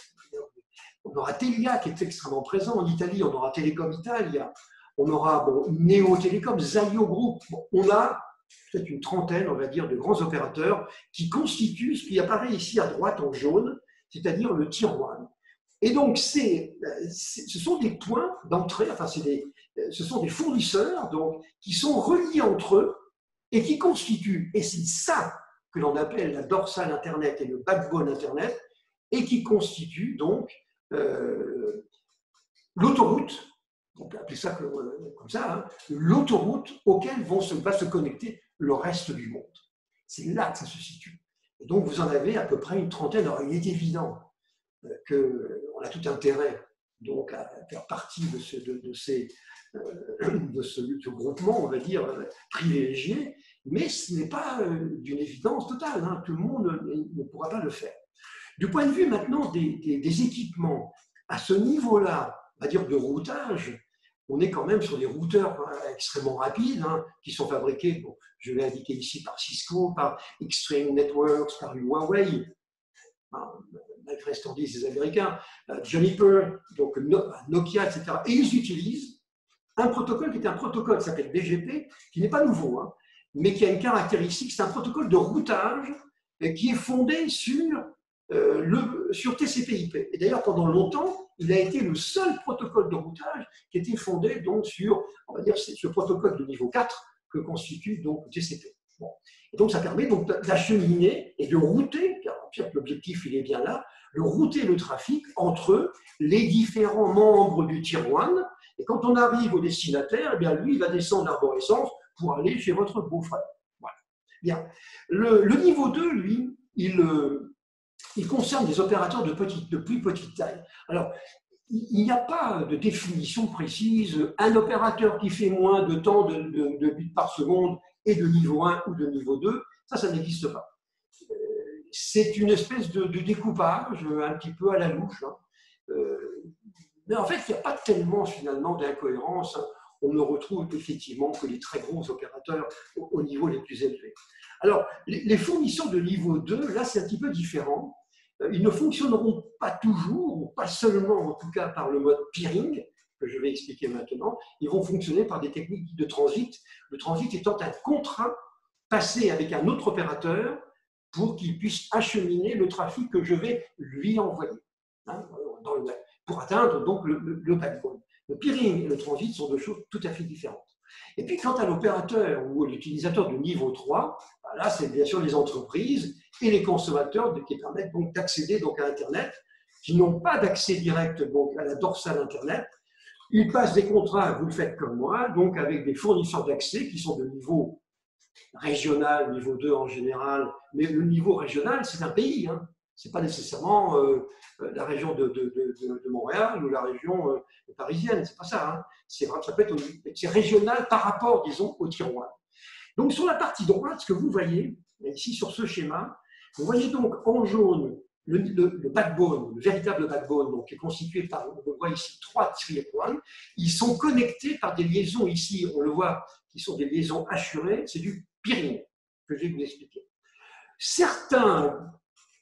on aura Telia qui est extrêmement présent en Italie, on aura Telecom Italia, on aura Neo Telecom, Zayo Group. Bon, on a peut-être une trentaine, on va dire, de grands opérateurs qui constituent ce qui apparaît ici à droite en jaune, c'est-à-dire le Tier 1. Et donc, ce sont des points d'entrée, enfin, ce sont des fournisseurs donc, qui sont reliés entre eux et qui constituent, et c'est ça que l'on appelle la dorsale Internet et le backbone Internet, et qui constituent donc l'autoroute, on peut appeler ça comme ça, hein, l'autoroute auquel va se connecter le reste du monde. C'est là que ça se situe. Et donc, vous en avez à peu près une trentaine. Alors, il est évident qu'on a tout intérêt donc, à faire partie de ce groupement, on va dire, privilégié, mais ce n'est pas d'une évidence totale. Hein. Tout le monde ne pourra pas le faire. Du point de vue maintenant des équipements, à ce niveau-là, on va dire de routage, on est quand même sur des routeurs extrêmement rapides, hein, qui sont fabriqués, bon, je l'ai indiqué ici, par Cisco, par Extreme Networks, par Huawei, malgré ce qu'on dit des Américains, Juniper, donc Nokia, etc. Et ils utilisent un protocole qui est un protocole qui s'appelle BGP, qui n'est pas nouveau, hein, mais qui a une caractéristique, c'est un protocole de routage qui est fondé sur TCP/IP. Et d'ailleurs, pendant longtemps, il a été le seul protocole de routage qui était fondé donc sur, on va dire, ce protocole de niveau 4 que constitue donc TCP. Bon. Et donc, ça permet donc d'acheminer et de router, car l'objectif, il est bien là, de router le trafic entre les différents membres du Tier 1. Et quand on arrive au destinataire, eh bien, lui, il va descendre l'arborescence pour aller chez votre beau-frère. Voilà. Bien. Le niveau 2, lui, il concerne des opérateurs de plus petite taille. Alors, il n'y a pas de définition précise. Un opérateur qui fait moins de temps de bits par seconde est de niveau 1 ou de niveau 2, ça n'existe pas. C'est une espèce de découpage un petit peu à la louche. Hein. Mais en fait, il n'y a pas tellement finalement d'incohérence. Hein. On ne retrouve effectivement que les très gros opérateurs au niveau les plus élevés. Alors, les fournisseurs de niveau 2, là, c'est un petit peu différent. Ils ne fonctionneront pas toujours, ou pas seulement en tout cas par le mode peering, que je vais expliquer maintenant. Ils vont fonctionner par des techniques de transit. Le transit étant un contrat passé avec un autre opérateur pour qu'il puisse acheminer le trafic que je vais lui envoyer, hein, dans le web, pour atteindre donc le backbone. Le peering et le transit sont deux choses tout à fait différentes. Et puis, quant à l'opérateur ou l'utilisateur de niveau 3, là, c'est bien sûr les entreprises et les consommateurs qui permettent donc d'accéder donc à Internet, qui n'ont pas d'accès direct donc à la dorsale Internet. Ils passent des contrats, vous le faites comme moi, donc avec des fournisseurs d'accès qui sont de niveau régional, niveau 2 en général, mais le niveau régional, c'est un pays, hein. Ce n'est pas nécessairement la région de Montréal ou la région parisienne, c'est pas ça. Hein. Ça peut être régional par rapport, disons, au Tier 1. Donc, sur la partie droite, ce que vous voyez, ici sur ce schéma, vous voyez donc en jaune le backbone, le véritable backbone, donc, qui est constitué par, on le voit ici, 3 Tier 1. Ils sont connectés par des liaisons ici, on le voit, qui sont des liaisons assurées, c'est du peering, que je vais vous expliquer. Certains,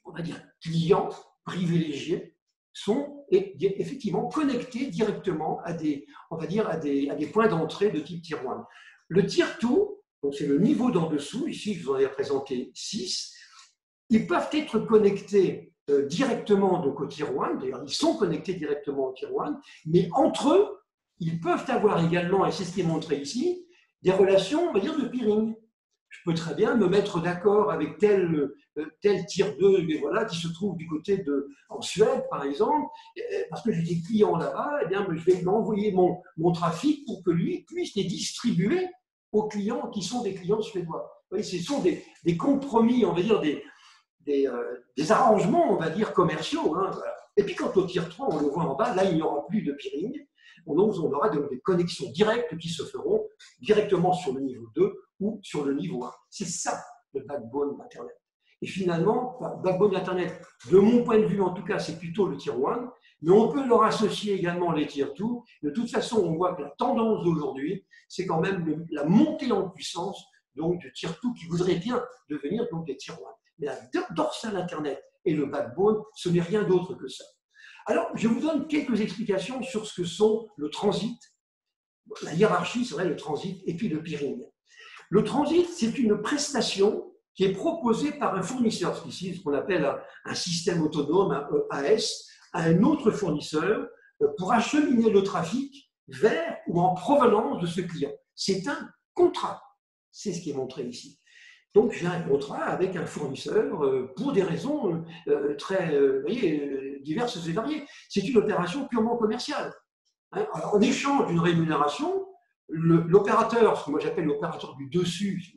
on va dire, clients privilégiés sont effectivement connectés directement à des, on va dire, à des points d'entrée de type Tier 1. Le Tier 2, donc c'est le niveau d'en dessous, ici je vous en ai présenté 6, ils peuvent être connectés directement donc, au Tier 1, d'ailleurs ils sont connectés directement au Tier 1, mais entre eux, ils peuvent avoir également, et c'est ce qui est montré ici, des relations, on va dire, de peering. Je peux très bien me mettre d'accord avec tel Tier 2 mais voilà, qui se trouve du côté en Suède, par exemple, parce que j'ai des clients là-bas, eh bien, je vais lui envoyer mon trafic pour que lui puisse les distribuer aux clients qui sont des clients suédois. Vous voyez, ce sont des compromis, on va dire, des arrangements, on va dire, commerciaux. Hein, voilà. Et puis, quand au Tier 3, on le voit en bas, là, il n'y aura plus de peering. On aura donc des connexions directes qui se feront directement sur le niveau 2 ou sur le niveau 1. C'est ça, le backbone Internet. Et finalement, backbone d'Internet, de mon point de vue en tout cas, c'est plutôt le Tier 1, mais on peut leur associer également les Tier 2. De toute façon, on voit que la tendance d'aujourd'hui, c'est quand même la montée en puissance donc, de Tier 2 qui voudrait bien devenir donc, des Tier 1. Mais la dorsale Internet et le backbone, ce n'est rien d'autre que ça. Alors, je vous donne quelques explications sur ce que sont le transit, la hiérarchie, c'est vrai, le transit, et puis le peering. Le transit, c'est une prestation qui est proposée par un fournisseur, ici ce qu'on appelle un système autonome, un EAS, à un autre fournisseur pour acheminer le trafic vers ou en provenance de ce client. C'est un contrat, c'est ce qui est montré ici. Donc j'ai un contrat avec un fournisseur pour des raisons très diverses et variées. C'est une opération purement commerciale. Hein. Alors, en échange d'une rémunération, l'opérateur, ce que moi j'appelle l'opérateur du dessus,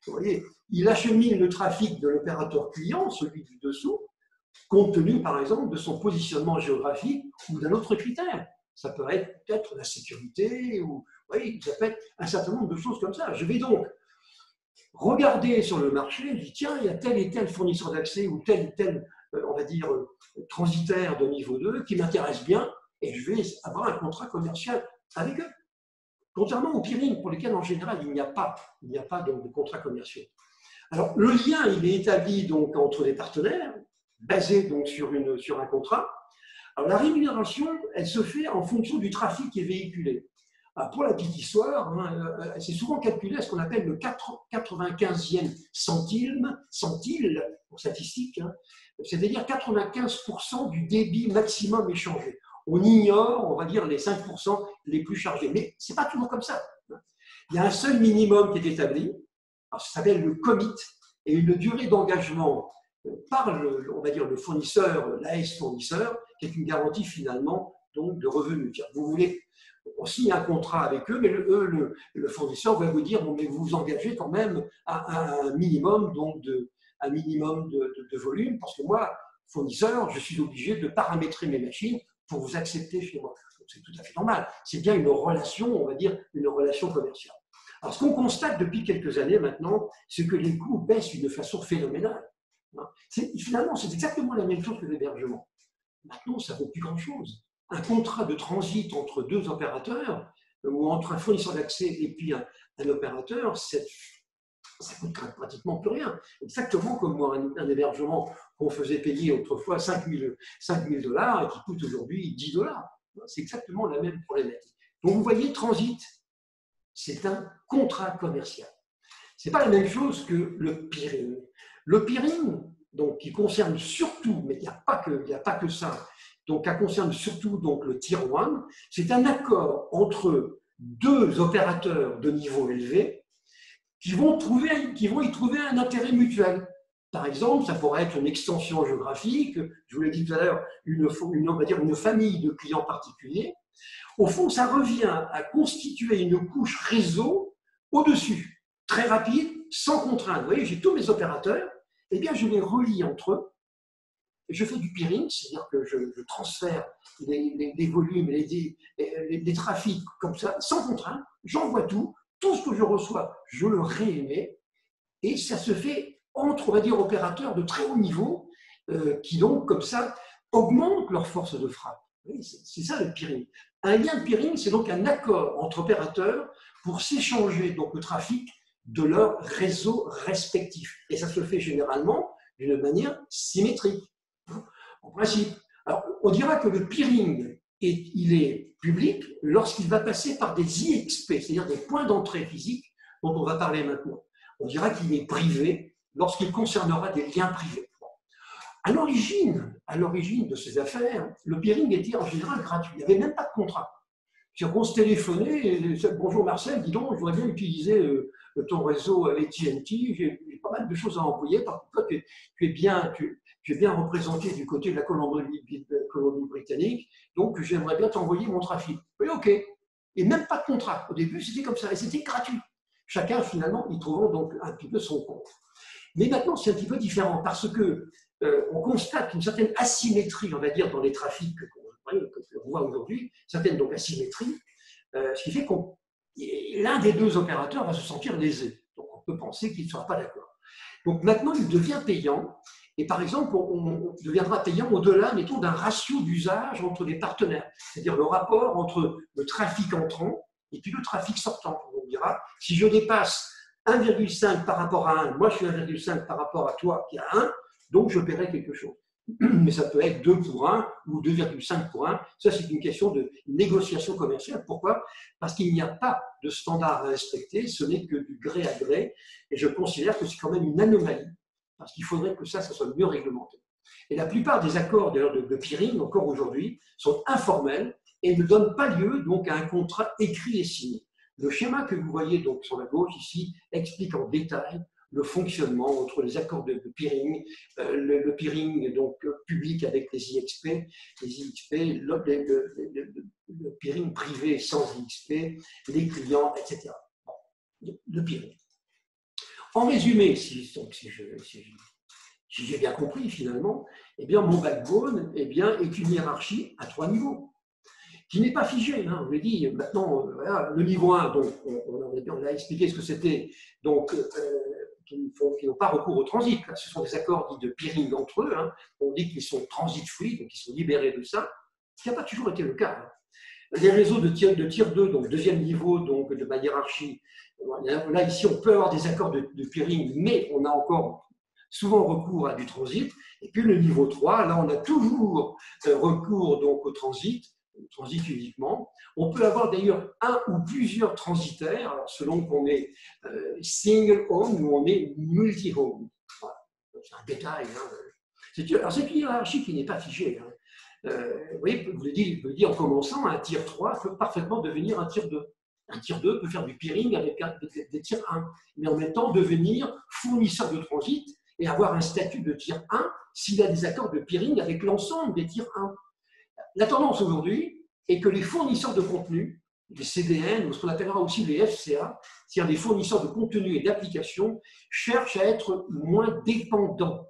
vous voyez, il achemine le trafic de l'opérateur client, celui du dessous, compte tenu par exemple de son positionnement géographique ou d'un autre critère. Ça peut être peut-être la sécurité, ou oui, ça peut être un certain nombre de choses comme ça. Je vais donc regarder sur le marché, je dis tiens, il y a tel et tel fournisseur d'accès ou tel et tel, on va dire, transitaire de niveau 2 qui m'intéresse bien et je vais avoir un contrat commercial avec eux. Contrairement au peering, pour lesquels en général il n'y a pas donc, de contrat commercial. Alors le lien, il est établi donc entre les partenaires, basé donc sur un contrat. Alors la rémunération, elle se fait en fonction du trafic qui est véhiculé. Alors, pour la petite histoire, hein, c'est souvent calculé à ce qu'on appelle le 95e centile, pour statistique, hein, c'est-à-dire 95% du débit maximum échangé. On ignore, on va dire, les 5% les plus chargés. Mais ce n'est pas toujours comme ça. Il y a un seuil minimum qui est établi, alors ça s'appelle le commit, et une durée d'engagement par on va dire, le fournisseur, l'AS fournisseur, qui est une garantie finalement donc, de revenus. Vous voulez, on signe un contrat avec eux, mais le fournisseur va vous dire bon, mais vous vous engagez quand même à un minimum, donc de volume, parce que moi, fournisseur, je suis obligé de paramétrer mes machines pour vous accepter chez moi. C'est tout à fait normal. C'est bien une relation, on va dire, une relation commerciale. Alors, ce qu'on constate depuis quelques années maintenant, c'est que les coûts baissent d'une façon phénoménale. Finalement, c'est exactement la même chose que l'hébergement. Maintenant, ça ne vaut plus grand-chose. Un contrat de transit entre deux opérateurs, ou entre un fournisseur d'accès et puis un opérateur, ça ne coûte pratiquement plus rien. Exactement comme un hébergement qu'on faisait payer autrefois 5 000 $ et qui coûte aujourd'hui 10 $. C'est exactement la même problématique. Donc vous voyez, transit, c'est un contrat commercial. Ce n'est pas la même chose que le peering. Le peering, donc, qui concerne surtout, mais il n'y a pas que ça, donc qui concerne surtout donc, le Tier 1, c'est un accord entre deux opérateurs de niveau élevé qui vont y trouver un intérêt mutuel. Par exemple, ça pourrait être une extension géographique, je vous l'ai dit tout à l'heure, on va dire une famille de clients particuliers. Au fond, ça revient à constituer une couche réseau au-dessus, très rapide, sans contrainte. Vous voyez, j'ai tous mes opérateurs, eh bien, je les relie entre eux. Je fais du peering, c'est-à-dire que je transfère les volumes, les trafics comme ça, sans contrainte. J'envoie tout ce que je reçois, je le réémets, et ça se fait entre, on va dire, opérateurs de très haut niveau, qui donc, comme ça, augmentent leur force de frappe. C'est ça le peering. Un lien de peering, c'est donc un accord entre opérateurs pour s'échanger donc le trafic de leurs réseaux respectifs. Et ça se fait généralement d'une manière symétrique, en principe. Alors, on dira que le peering, il est public lorsqu'il va passer par des IXP, c'est-à-dire des points d'entrée physiques, dont on va parler maintenant. On dira qu'il est privé lorsqu'il concernera des liens privés. À l'origine de ces affaires, le peering était en général gratuit. Il n'y avait même pas de contrat. On se téléphonait, et, bonjour Marcel, dis donc, je voudrais bien utiliser ton réseau AT&T, j'ai pas mal de choses à envoyer, parce que toi, tu es bien représenté du côté de la Colombie-Britannique, donc j'aimerais bien t'envoyer mon trafic. Oui, ok. Et même pas de contrat. Au début, c'était comme ça, et c'était gratuit. Chacun, finalement, y trouvant donc un petit peu son compte. Mais maintenant, c'est un petit peu différent, parce que on constate une certaine asymétrie, on va dire, dans les trafics qu'on voit aujourd'hui, certaines donc asymétries, ce qui fait que l'un des deux opérateurs va se sentir lésé. Donc on peut penser qu'il ne sera pas d'accord. Donc maintenant, il devient payant. Et par exemple, on deviendra payant au-delà, mettons, d'un ratio d'usage entre les partenaires. C'est-à-dire le rapport entre le trafic entrant et puis le trafic sortant. On dira, si je dépasse 1,5 par rapport à 1, moi je suis 1,5 par rapport à toi qui est à 1, donc je paierai quelque chose. Mais ça peut être 2 pour 1 ou 2,5 pour 1. Ça, c'est une question de négociation commerciale. Pourquoi? Parce qu'il n'y a pas de standard à respecter, ce n'est que du gré à gré. Et je considère que c'est quand même une anomalie, parce qu'il faudrait que ça soit mieux réglementé. Et la plupart des accords de peering, encore aujourd'hui, sont informels et ne donnent pas lieu donc, à un contrat écrit et signé. Le schéma que vous voyez donc, sur la gauche ici explique en détail le fonctionnement entre les accords de peering, le peering donc, public avec les IXP, le peering privé sans IXP, les clients, etc. Bon, le peering. En résumé, si j'ai bien compris finalement, eh bien, mon backbone est une hiérarchie à 3 niveaux, qui n'est pas figée. Hein. On l'a dit, maintenant, voilà, le niveau 1, donc, on a expliqué ce que c'était, donc, qui n'ont pas recours au transit. Là. Ce sont des accords dits de peering entre eux. Hein. On dit qu'ils sont transit-free, donc ils sont libérés de ça, ce qui n'a pas toujours été le cas. Hein. Les réseaux de tier 2, donc deuxième niveau donc, de ma hiérarchie, là, ici, on peut avoir des accords de peering, mais on a encore souvent recours à du transit. Et puis le niveau 3, là, on a toujours recours donc, au transit uniquement. On peut avoir d'ailleurs un ou plusieurs transitaires, alors selon qu'on est single home ou on est multi-home. Voilà. C'est un détail. Hein. Alors, c'est une hiérarchie qui n'est pas figée. Hein. Vous voyez, je vous l'ai dit en commençant, un tier 3 peut parfaitement devenir un tier 2. Un tier 2 peut faire du peering avec des tiers 1, mais en même temps devenir fournisseur de transit et avoir un statut de tier 1 s'il a des accords de peering avec l'ensemble des tiers 1. La tendance aujourd'hui est que les fournisseurs de contenu, les CDN, ou ce qu'on appellera aussi les FCA, c'est-à-dire les fournisseurs de contenu et d'applications, cherchent à être moins dépendants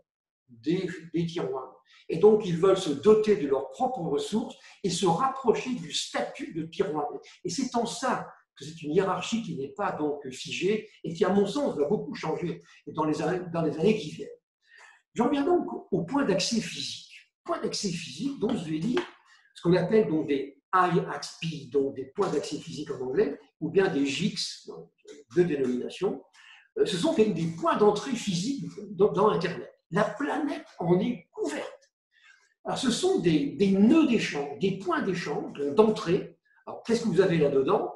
des tier 1. Et donc, ils veulent se doter de leurs propres ressources et se rapprocher du statut de tier 1. Et c'est en ça que c'est une hiérarchie qui n'est pas donc figée et qui, à mon sens, va beaucoup changer dans les années qui viennent. J'en viens donc au point d'accès physique. Point d'accès physique, dont je vais dire ce qu'on appelle donc des IXP, donc des points d'accès physique en anglais, ou bien des GIX, deux dénominations. Ce sont des points d'entrée physique dans Internet. La planète en est couverte. Alors, ce sont des nœuds d'échange, des points d'échange, d'entrée. Alors, qu'est-ce que vous avez là-dedans?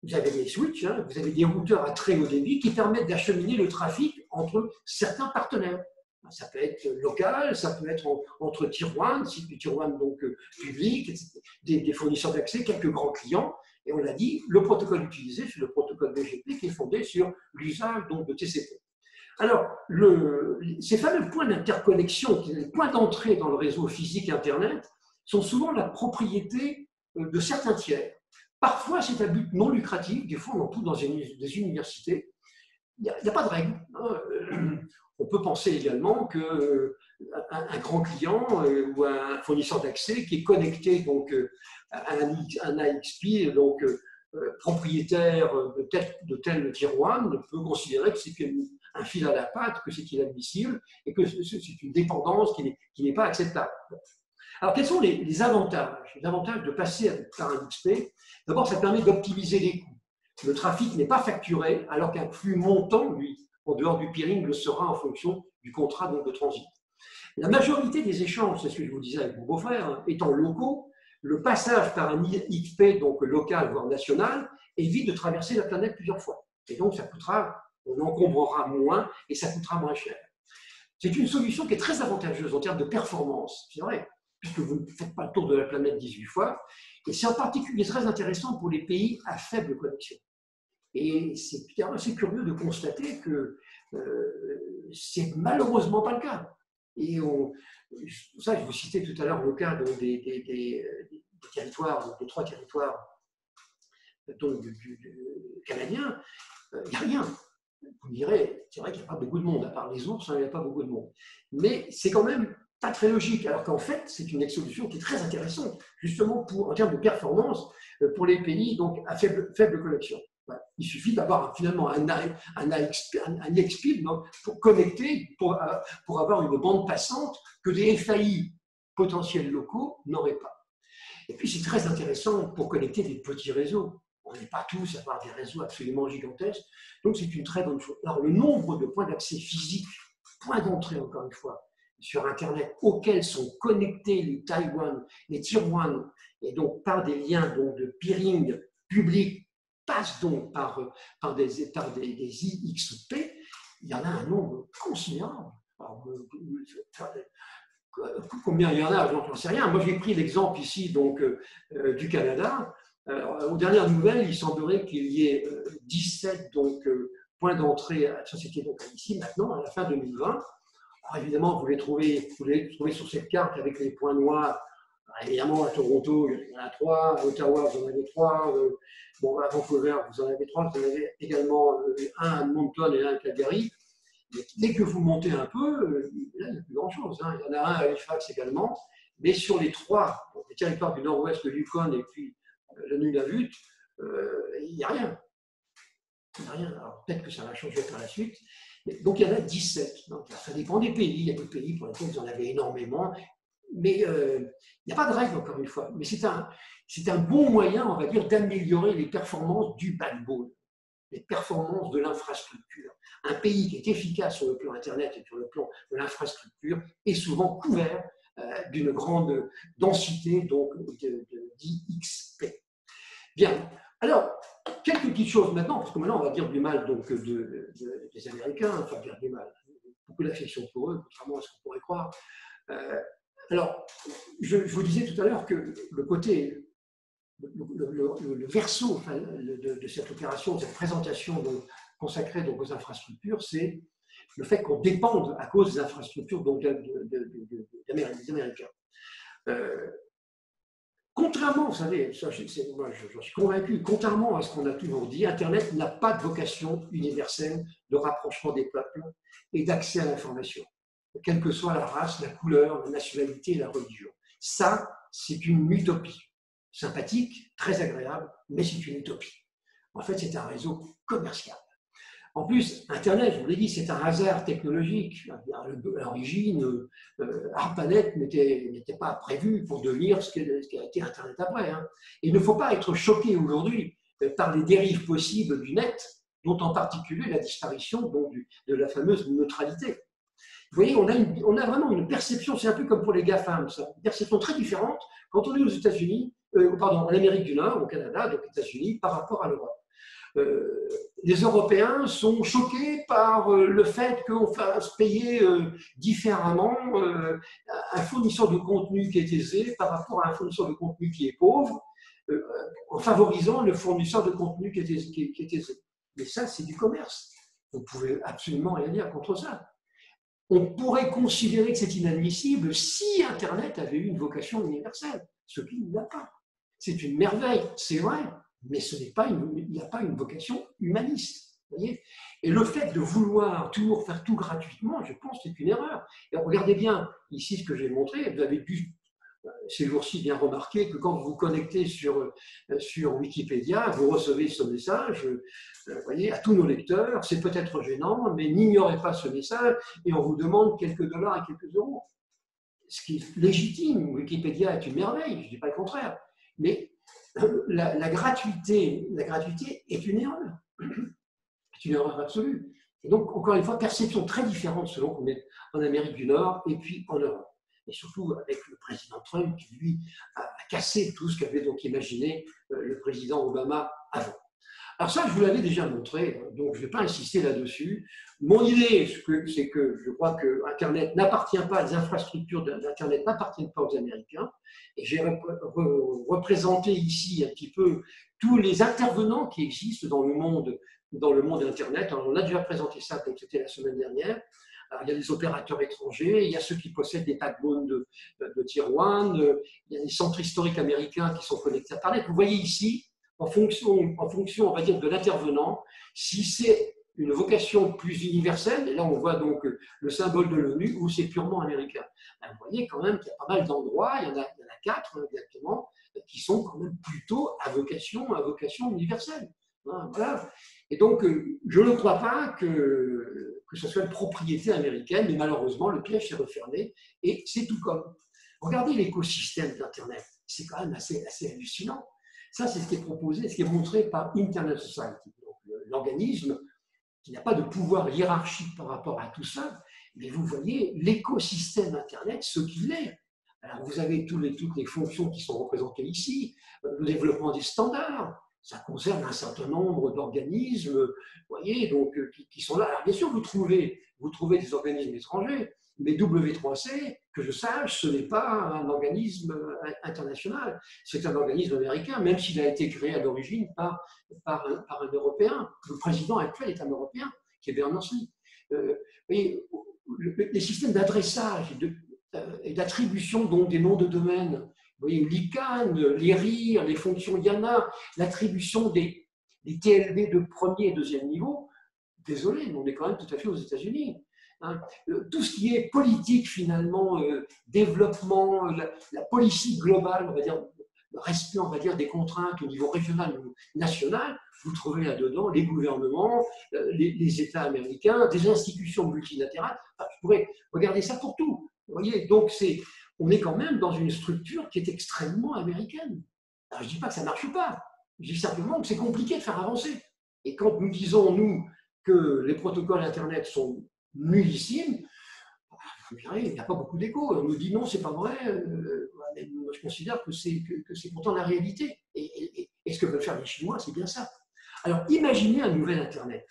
Vous avez des switches, hein, vous avez des routeurs à très haut débit qui permettent d'acheminer le trafic entre certains partenaires. Ça peut être local, ça peut être entre tier 1, tier 1 donc public, des fournisseurs d'accès, quelques grands clients. Et on l'a dit, le protocole utilisé, c'est le protocole BGP qui est fondé sur l'usage de TCP. Alors, ces fameux points d'interconnexion, les points d'entrée dans le réseau physique Internet, sont souvent la propriété de certains tiers. Parfois, c'est à but non lucratif, des fois on en trouve dans des universités. Il n'y a pas de règle. Hein. On peut penser également qu'un grand client ou un fournisseur d'accès qui est connecté donc, à un AXP, donc propriétaire de tel tier 1, peut considérer que c'est un fil à la patte, que c'est inadmissible et que c'est une dépendance qui n'est pas acceptable. Alors, quels sont les avantages? Les avantages de passer par un XP, d'abord, ça permet d'optimiser les coûts. Le trafic n'est pas facturé, alors qu'un flux montant, lui, en dehors du peering, le sera en fonction du contrat de transit. La majorité des échanges, c'est ce que je vous disais avec mon beau-frère, hein, étant locaux, le passage par un XP, donc local, voire national, évite de traverser la planète plusieurs fois. Et donc, on encombrera moins et ça coûtera moins cher. C'est une solution qui est très avantageuse en termes de performance, c'est vrai, puisque vous ne faites pas le tour de la planète 18 fois, et c'est en particulier très intéressant pour les pays à faible connexion. Et c'est assez curieux de constater que c'est malheureusement pas le cas. Et pour ça, je vous citais tout à l'heure le cas des territoires, des 3 territoires canadiens, il n'y a rien. Vous me direz, c'est vrai qu'il n'y a pas beaucoup de monde, à part les ours, il n'y a pas beaucoup de monde. Mais c'est quand même pas très logique, alors qu'en fait, c'est une solution qui est très intéressante, justement en termes de performance pour les pays donc, à faible connexion. Voilà. Il suffit d'avoir finalement un IXP pour connecter, pour avoir une bande passante que des FAI potentiels locaux n'auraient pas. Et puis, c'est très intéressant pour connecter des petits réseaux. On n'est pas tous à avoir des réseaux absolument gigantesques, donc c'est une très bonne chose. Alors, le nombre de points d'accès physiques, points d'entrée, encore une fois, sur Internet, auxquels sont connectés les Taïwan, les Tier 1, et donc par des liens donc, de peering public, passent donc par des IXP, il y en a un nombre considérable. Alors, combien il y en a, je n'en sais rien. Moi, j'ai pris l'exemple ici donc, du Canada. Aux dernières nouvelles, il semblerait qu'il y ait 17 donc, points d'entrée à la société donc, ici, maintenant, à la fin 2020. Alors, évidemment, vous les trouvez sur cette carte avec les points noirs. Alors, évidemment, à Toronto, il y en a 3. À Ottawa, vous en avez 3. Bon, à Vancouver, vous en avez 3. Vous en avez également un à Moncton et un à Calgary. Mais dès que vous montez un peu, là, il n'y a plus grand-chose. Hein. Il y en a un à Halifax également. Mais sur les 3, les territoires du nord-ouest, le Yukon et puis le Nunavut, il n'y a rien. Il n'y a rien. Alors peut-être que ça va changer par la suite. Donc il y en a 17. Donc, ça dépend des pays. Il y a des pays pour lesquels vous en avez énormément. Mais il n'y a pas de règle, encore une fois. Mais c'est un bon moyen, on va dire, d'améliorer les performances du backbone, les performances de l'infrastructure. Un pays qui est efficace sur le plan Internet et sur le plan de l'infrastructure est souvent couvert d'une grande densité d'IXP. Bien. Alors, quelques petites choses maintenant, parce que maintenant on va dire du mal donc, des Américains, enfin dire du mal, beaucoup d'affection pour eux, contrairement à ce qu'on pourrait croire. Alors, je vous disais tout à l'heure que le côté, le verso enfin, de cette opération, de cette présentation donc, consacrée donc, aux infrastructures, c'est le fait qu'on dépende à cause des infrastructures donc, des Américains. Contrairement, vous savez, moi j'en suis convaincu, contrairement à ce qu'on a toujours dit, Internet n'a pas de vocation universelle de rapprochement des peuples et d'accès à l'information, quelle que soit la race, la couleur, la nationalité et la religion. Ça, c'est une utopie. Sympathique, très agréable, mais c'est une utopie. En fait, c'est un réseau commercial. En plus, Internet, je vous l'ai dit, c'est un hasard technologique. À l'origine, ARPANET n'était pas prévu pour devenir ce qu'a été Internet après. Hein. Et il ne faut pas être choqué aujourd'hui par les dérives possibles du net, dont en particulier la disparition donc, de la fameuse neutralité. Vous voyez, on a vraiment une perception, c'est un peu comme pour les GAFAM, ça, une perception très différente quand on est aux États-Unis, en Amérique du Nord, au Canada, donc aux États-Unis, par rapport à l'Europe. Les Européens sont choqués par le fait qu'on fasse payer différemment un fournisseur de contenu qui est aisé par rapport à un fournisseur de contenu qui est pauvre, en favorisant le fournisseur de contenu qui est aisé. Mais ça, c'est du commerce. Vous ne pouvez absolument rien dire contre ça. On pourrait considérer que c'est inadmissible si Internet avait eu une vocation universelle, ce qu'il n'a pas. C'est une merveille, c'est vrai, mais il n'y a pas une vocation humaniste. Voyez, et le fait de vouloir toujours faire tout gratuitement, je pense que c'est une erreur. Et regardez bien ici ce que j'ai montré, vous avez dû ces jours-ci bien remarquer que quand vous vous connectez sur Wikipédia, vous recevez ce message, voyez, à tous nos lecteurs, c'est peut-être gênant, mais n'ignorez pas ce message et on vous demande quelques dollars et quelques euros. Ce qui est légitime, Wikipédia est une merveille, je ne dis pas le contraire, mais la gratuité est une erreur. C'est une erreur absolue. Et donc, encore une fois, perception très différente selon qu'on est en Amérique du Nord et puis en Europe. Et surtout avec le président Trump qui, lui, a cassé tout ce qu'avait donc imaginé le président Obama avant. Alors ça, je vous l'avais déjà montré, donc je ne vais pas insister là-dessus. Mon idée, c'est que je crois que Internet n'appartient pas, les infrastructures d'Internet n'appartiennent pas aux Américains. Et j'ai représenté ici un petit peu tous les intervenants qui existent dans le monde Internet. Alors, on a déjà présenté ça, donc c'était la semaine dernière. Alors, il y a des opérateurs étrangers, il y a ceux qui possèdent des backbones de Tier 1, il y a des centres historiques américains qui sont connectés à Internet. Vous voyez ici, en fonction, on va dire, de l'intervenant, si c'est une vocation plus universelle, et là on voit donc le symbole de l'ONU, ou c'est purement américain. Ben, vous voyez quand même qu'il y a pas mal d'endroits, il y en a 4 exactement, qui sont quand même plutôt à vocation universelle. Hein, voilà. Et donc, je ne crois pas que ce soit une propriété américaine, mais malheureusement, le piège s'est refermé et c'est tout comme. Regardez l'écosystème d'Internet, c'est quand même assez hallucinant. Ça, c'est ce qui est proposé, ce qui est montré par Internet Society, l'organisme qui n'a pas de pouvoir hiérarchique par rapport à tout ça, mais vous voyez l'écosystème Internet, ce qu'il est. Alors, vous avez toutes les fonctions qui sont représentées ici, le développement des standards, ça concerne un certain nombre d'organismes, vous voyez, donc, qui sont là. Alors, bien sûr, vous trouvez des organismes étrangers, mais W3C, que je sache, ce n'est pas un organisme international, c'est un organisme américain, même s'il a été créé à l'origine par un Européen. Le président actuel est un Européen, qui est Berners-Lee. Les systèmes d'adressage et d'attribution donc des noms de domaine, vous voyez, l'ICANN, les RIR, les fonctions IANA, l'attribution des TLB de premier et deuxième niveau, désolé, mais on est quand même tout à fait aux États-Unis. Hein. Tout ce qui est politique, finalement, développement, la politique globale, on va dire, le respect, on va dire, des contraintes au niveau régional ou national, vous trouvez là-dedans les gouvernements, les États américains, des institutions multilatérales. Enfin, je pourrais regarder ça pour tout. Vous voyez, donc on est quand même dans une structure qui est extrêmement américaine. Alors, je ne dis pas que ça ne marche pas, je dis simplement que c'est compliqué de faire avancer. Et quand nous disons, nous, que les protocoles Internet sont nullissimes, il n'y a pas beaucoup d'écho. On nous dit non, c'est pas vrai. Moi, je considère que c'est pourtant la réalité. Et ce que veulent faire les Chinois, c'est bien ça. Alors, imaginez un nouvel Internet.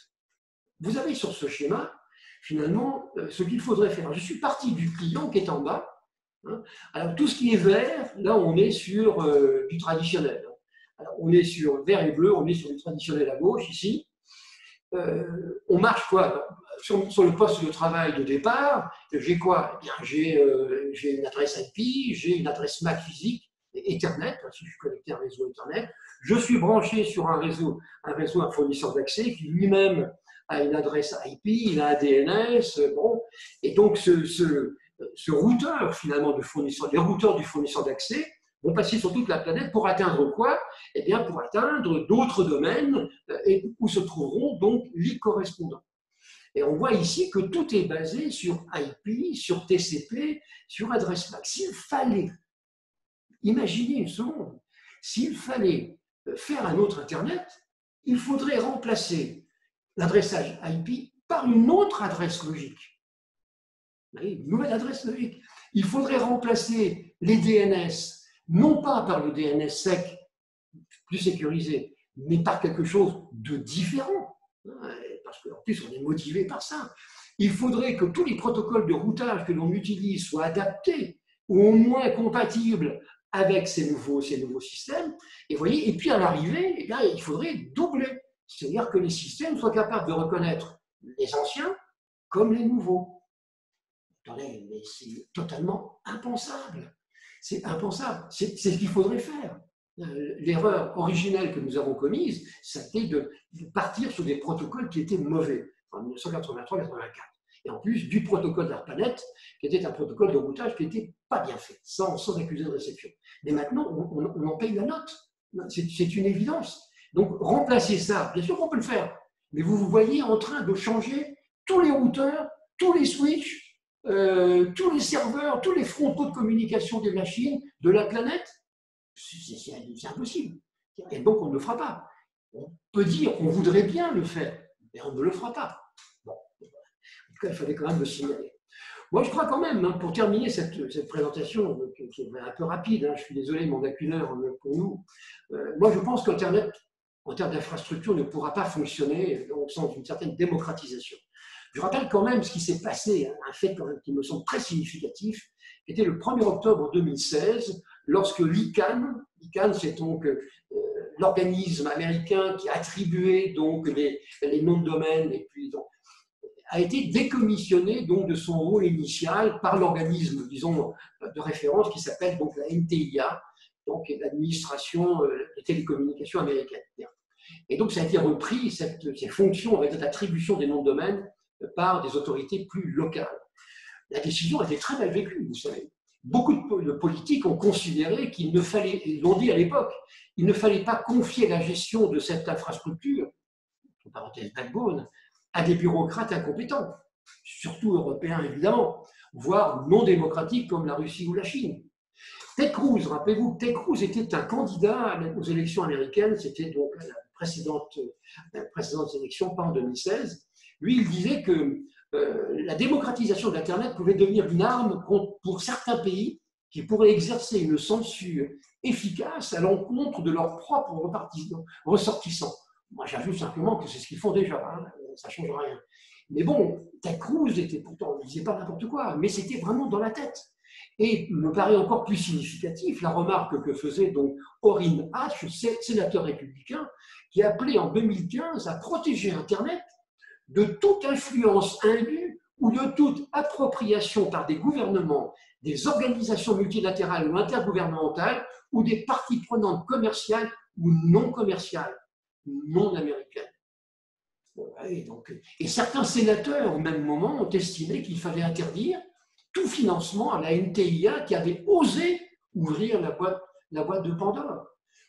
Vous avez sur ce schéma, finalement, ce qu'il faudrait faire. Je suis parti du client qui est en bas. Hein. Alors, tout ce qui est vert, là, on est sur du traditionnel. Alors, on est sur vert et bleu, on est sur du traditionnel à gauche, ici. On marche quoi sur le poste de travail de départ, j'ai quoi? Eh bien, j'ai une adresse IP, j'ai une adresse MAC physique, Ethernet, si je suis connecté à un réseau Ethernet. Je suis branché sur un fournisseur d'accès qui lui-même a une adresse IP, il a un DNS, bon. Et donc, ce routeur, finalement, les routeurs du fournisseur d'accès, vont passer sur toute la planète pour atteindre quoi? Eh bien, pour atteindre d'autres domaines où se trouveront donc les correspondants. Et on voit ici que tout est basé sur IP, sur TCP, sur adresse MAC. S'il fallait, imaginez une seconde, s'il fallait faire un autre Internet, il faudrait remplacer l'adressage IP par une autre adresse logique. Une nouvelle adresse logique. Il faudrait remplacer les DNS non pas par le DNS sec, plus sécurisé, mais par quelque chose de différent. Parce qu'en plus, on est motivé par ça. Il faudrait que tous les protocoles de routage que l'on utilise soient adaptés, ou au moins compatibles avec ces nouveaux systèmes. Et, voyez, et puis à l'arrivée, eh bien, il faudrait doubler. C'est-à-dire que les systèmes soient capables de reconnaître les anciens comme les nouveaux. Attendez, mais c'est totalement impensable. C'est impensable. C'est ce qu'il faudrait faire. L'erreur originelle que nous avons commise, c'était de partir sur des protocoles qui étaient mauvais, en 1983-84. Et en plus, du protocole d'ARPANET, qui était un protocole de routage qui n'était pas bien fait, sans accusé de réception. Mais maintenant, on en paye la note. C'est une évidence. Donc, remplacer ça, bien sûr qu'on peut le faire, mais vous vous voyez en train de changer tous les routeurs, tous les switches, tous les serveurs, tous les frontaux de communication des machines de la planète. C'est impossible. Et donc, on ne le fera pas. On peut dire qu'on voudrait bien le faire, mais on ne le fera pas. Bon. En tout cas, il fallait quand même le signaler. Moi, je crois quand même, pour terminer cette présentation, qui est un peu rapide, je suis désolé, mon acculeur pour nous, moi, je pense qu'Internet, en termes d'infrastructure, ne pourra pas fonctionner au sens d'une certaine démocratisation. Je rappelle quand même ce qui s'est passé, un fait quand même qui me semble très significatif, qui était le 1er octobre 2016, lorsque l'ICANN, c'est donc l'organisme américain qui a attribué donc les noms de domaine, et puis donc, a été décommissionné donc de son rôle initial par l'organisme, disons, de référence qui s'appelle donc la NTIA, donc l'administration des télécommunications américaines. Et donc ça a été repris, ces fonctions avec cette attribution des noms de domaine par des autorités plus locales. La décision a été très mal vécue, vous savez. beaucoup de politiques ont considéré qu'il ne fallait, ils l'ont dit à l'époque, il ne fallait pas confier la gestion de cette infrastructure, entre parenthèses backbone, à des bureaucrates incompétents, surtout européens évidemment, voire non démocratiques comme la Russie ou la Chine. Ted Cruz, rappelez-vous, Ted Cruz était un candidat aux élections américaines, c'était donc la précédente élection, pas en 2016. Lui, il disait que la démocratisation de l'Internet pouvait devenir une arme pour certains pays qui pourraient exercer une censure efficace à l'encontre de leurs propres ressortissants. Moi, j'ajoute simplement que c'est ce qu'ils font déjà, hein, ça ne change rien. Mais bon, Ted Cruz était pourtant, il ne disait pas n'importe quoi, mais c'était vraiment dans la tête. Et me paraît encore plus significatif la remarque que faisait donc Orrin Hatch, sénateur républicain, qui appelait en 2015 à protéger Internet de toute influence indue ou de toute appropriation par des gouvernements, des organisations multilatérales ou intergouvernementales ou des parties prenantes commerciales ou non commerciales, non américaines. Et certains sénateurs, au même moment, ont estimé qu'il fallait interdire tout financement à la NTIA qui avait osé ouvrir la boîte de Pandore.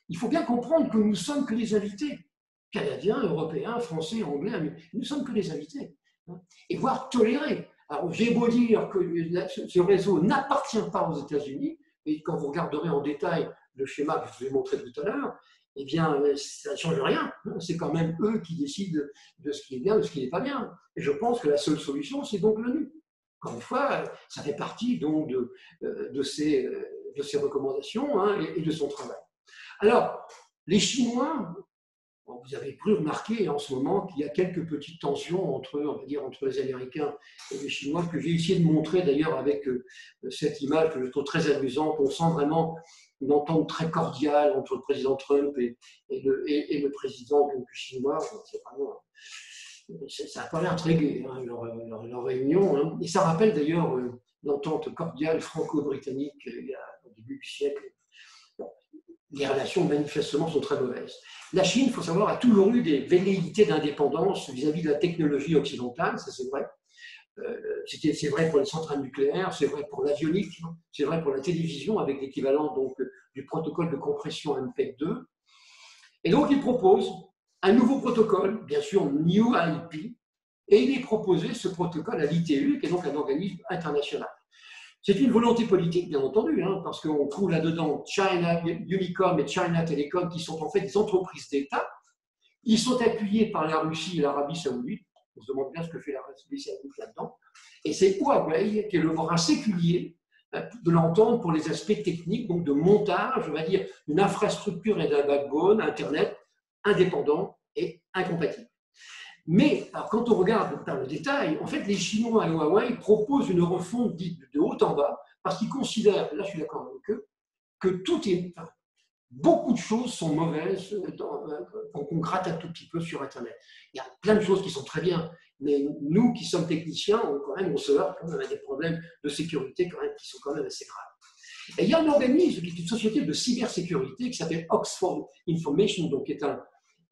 Il faut bien comprendre que nous ne sommes que les invités, canadiens, européens, français, anglais, nous ne sommes que les invités, hein, et voire tolérés. Alors j'ai beau dire que ce réseau n'appartient pas aux États-Unis, et quand vous regarderez en détail le schéma que je vous ai montré tout à l'heure, eh bien, ça ne change rien. C'est quand même eux qui décident de ce qui est bien, de ce qui n'est pas bien. Et je pense que la seule solution, c'est donc l'ONU. Encore une fois, ça fait partie donc de ses recommandations, hein, et de son travail. Alors, les Chinois, vous avez pu remarquer en ce moment qu'il y a quelques petites tensions entre, on va dire, entre les Américains et les Chinois, que j'ai essayé de montrer d'ailleurs avec cette image que je trouve très amusante. On sent vraiment une entente très cordiale entre le président Trump et le président donc, chinois. C'est vraiment, ça n'a pas l'air très gai, hein, leur réunion. Hein. Et ça rappelle d'ailleurs l'entente cordiale franco-britannique au début du siècle. Bon, les relations manifestement sont très mauvaises. La Chine, il faut savoir, a toujours eu des velléités d'indépendance vis-à-vis de la technologie occidentale, ça c'est vrai. C'est vrai pour les centrales nucléaires, c'est vrai pour l'avionique, c'est vrai pour la télévision avec l'équivalent donc du protocole de compression MPEG-2. Et donc il propose un nouveau protocole, bien sûr New IP, et il est proposé ce protocole à l'ITU, qui est donc un organisme international. C'est une volonté politique, bien entendu, hein, parce qu'on trouve là-dedans China Unicom et China Telecom, qui sont en fait des entreprises d'État. Ils sont appuyés par la Russie et l'Arabie Saoudite. On se demande bien ce que fait l'Arabie Saoudite là-dedans. Et c'est Huawei qui est le bras séculier de l'entente pour les aspects techniques, donc de montage, on va dire, d'une infrastructure et d'un backbone, Internet, indépendant et incompatible. Mais alors, quand on regarde dans le détail, en fait, les Chinois et Huawei proposent une refonte dite de haut en bas, parce qu'ils considèrent, là je suis d'accord avec eux, que tout est, enfin, beaucoup de choses sont mauvaises quand on gratte un tout petit peu sur Internet. Il y a plein de choses qui sont très bien, mais nous qui sommes techniciens, on se heurte quand même à des problèmes de sécurité quand même, qui sont quand même assez graves. Et il y a un organisme qui est une société de cybersécurité qui s'appelle Oxford Information, donc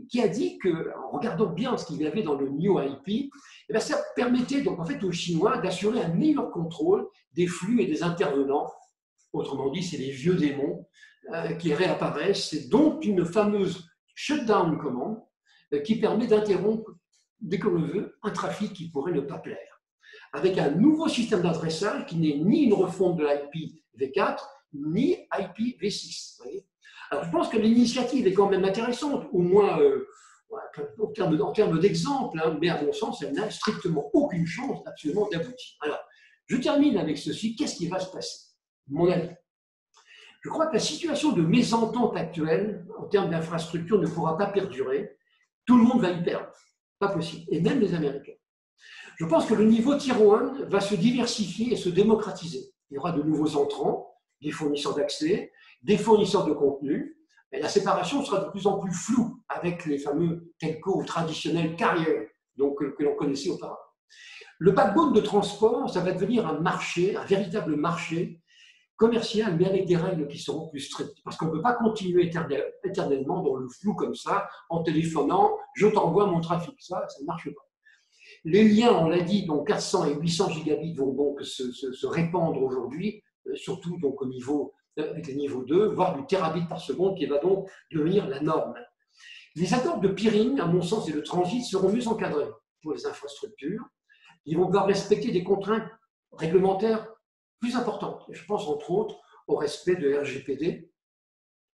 qui a dit qu'en regardant bien ce qu'il y avait dans le New IP, eh bien, ça permettait donc en fait aux Chinois d'assurer un meilleur contrôle des flux et des intervenants. Autrement dit, c'est les vieux démons qui réapparaissent. C'est donc une fameuse shutdown commande qui permet d'interrompre, dès qu'on le veut, un trafic qui pourrait ne pas plaire. Avec un nouveau système d'adressage qui n'est ni une refonte de l'IP v4, ni IP v6. Alors, je pense que l'initiative est quand même intéressante, au moins en termes d'exemple, hein, mais à mon sens, elle n'a strictement aucune chance absolument d'aboutir. Alors, je termine avec ceci. Qu'est-ce qui va se passer? Mon avis. Je crois que la situation de mésentente actuelle, en termes d'infrastructure, ne pourra pas perdurer. Tout le monde va y perdre. Pas possible. Et même les Américains. Je pense que le niveau Tier 1 va se diversifier et se démocratiser. Il y aura de nouveaux entrants, des fournisseurs d'accès, des fournisseurs de contenu. Et la séparation sera de plus en plus floue avec les fameux telcos traditionnels carriers que l'on connaissait auparavant. Le backbone de transport, ça va devenir un marché, un véritable marché commercial, mais avec des règles qui seront plus strictes. Parce qu'on ne peut pas continuer éternellement dans le flou comme ça, en téléphonant, je t'envoie mon trafic. Ça ne marche pas. Les liens, on l'a dit, donc 400 et 800 gigabits vont donc se répandre aujourd'hui surtout donc au niveau, avec les niveaux 2, voire du terabit par seconde, qui va donc devenir la norme. Les accords de peering, à mon sens, et de transit seront mieux encadrés pour les infrastructures. Ils vont devoir respecter des contraintes réglementaires plus importantes. Je pense entre autres au respect de RGPD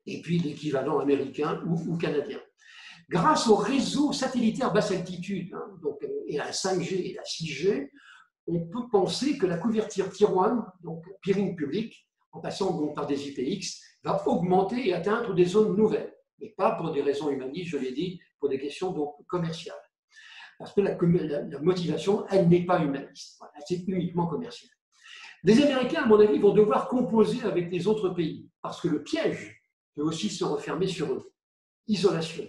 et puis l'équivalent américain ou canadien. Grâce au réseau satellitaire basse altitude, donc, et à la 5G et la 6G, on peut penser que la couverture Tier 1, donc peering public, en passant donc par des IPX, va augmenter et atteindre des zones nouvelles, mais pas pour des raisons humanistes, je l'ai dit, pour des questions donc commerciales. Parce que la motivation, elle n'est pas humaniste, voilà, c'est uniquement commercial. Les Américains, à mon avis, vont devoir composer avec les autres pays, parce que le piège peut aussi se refermer sur eux. Isolation,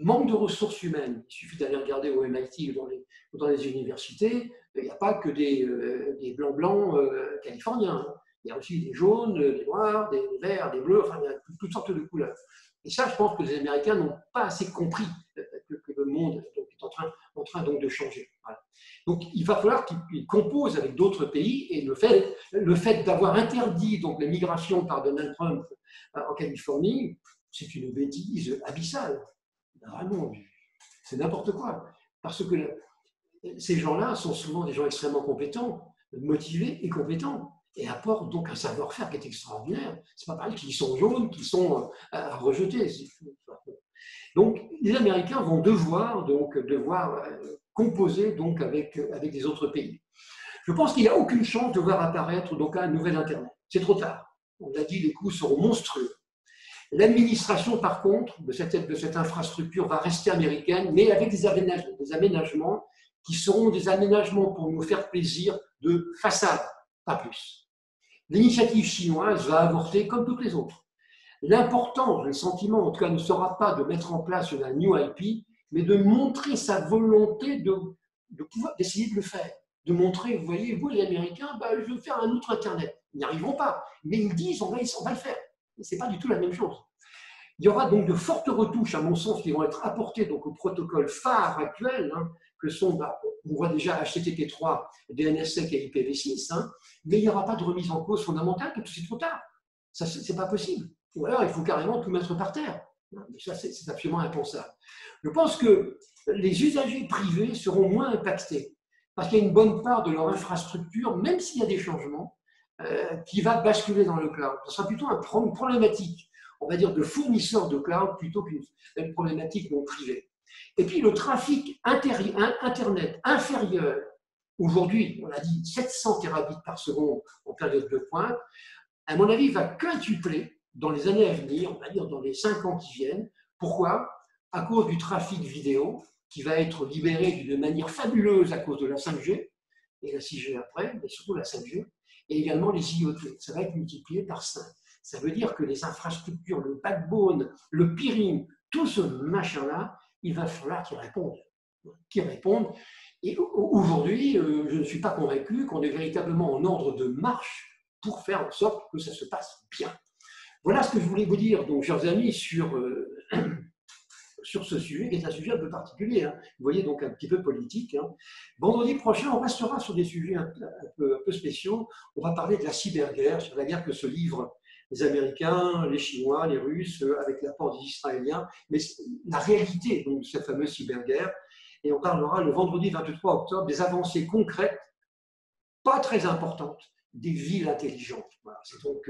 manque de ressources humaines. Il suffit d'aller regarder au MIT ou dans les universités, il n'y a pas que des blancs californiens. Il y a aussi des jaunes, des noirs, des verts, des bleus, enfin, il y a toutes sortes de couleurs. Et ça, je pense que les Américains n'ont pas assez compris que le monde est en train donc de changer. Voilà. Donc, il va falloir qu'ils composent avec d'autres pays, et le fait d'avoir interdit donc, les migrations par Donald Trump en Californie, c'est une bêtise abyssale. Vraiment, c'est n'importe quoi. Parce que ces gens-là sont souvent des gens extrêmement compétents, motivés et compétents, et apportent donc un savoir-faire qui est extraordinaire. C'est pas pareil qu'ils sont jaunes, qu'ils sont à rejeter. Donc, les Américains vont devoir composer donc avec les autres pays. Je pense qu'il n'y a aucune chance de voir apparaître donc un nouvel Internet. C'est trop tard. On l'a dit, les coûts seront monstrueux. L'administration, par contre, de cette infrastructure va rester américaine, mais avec des aménagements qui seront des aménagements pour nous faire plaisir de façade, pas plus. L'initiative chinoise va avorter comme toutes les autres. L'important, le sentiment, en tout cas, ne sera pas de mettre en place un new IP, mais de montrer sa volonté d'essayer de le faire. De montrer, vous voyez, vous les Américains, je veux faire un autre Internet. Ils n'y arriveront pas, mais ils disent on va le faire. Ce n'est pas du tout la même chose. Il y aura donc de fortes retouches, à mon sens, qui vont être apportées donc, au protocole phare actuel, que sont, on voit déjà HTTP3, DNSSEC et IPv6, mais il n'y aura pas de remise en cause fondamentale, parce que c'est trop tard. Ça, c'est pas possible. Ou alors, il faut carrément tout mettre par terre. Mais ça, c'est absolument impensable. Je pense que les usagers privés seront moins impactés, parce qu'il y a une bonne part de leur infrastructure, même s'il y a des changements, qui va basculer dans le cloud. Ce sera plutôt une problématique, on va dire, de fournisseurs de cloud plutôt qu'une problématique non privée. Et puis le trafic Internet inférieur, aujourd'hui, on a dit 700 terabits par seconde en période de pointe, à mon avis, va quintupler dans les années à venir, on va dire dans les 5 ans qui viennent. Pourquoi? À cause du trafic vidéo qui va être libéré d'une manière fabuleuse à cause de la 5G, et la 6G après, mais surtout la 5G, et également les IoT. Ça va être multiplié par 5. Ça veut dire que les infrastructures, le backbone, le peering, tout ce machin-là, il va falloir qu'ils répondent. Et aujourd'hui, je ne suis pas convaincu qu'on est véritablement en ordre de marche pour faire en sorte que ça se passe bien. Voilà ce que je voulais vous dire, donc, chers amis, sur ce sujet, qui est un sujet un peu particulier. Vous voyez, donc un petit peu politique. Vendredi prochain, on restera sur des sujets un peu spéciaux. On va parler de la cyberguerre, sur la guerre que se livrent les Américains, les Chinois, les Russes, avec l'apport des Israéliens, mais la réalité donc, de cette fameuse cyberguerre. Et on parlera le vendredi 23 octobre des avancées concrètes, pas très importantes, des villes intelligentes. Voilà, c'est donc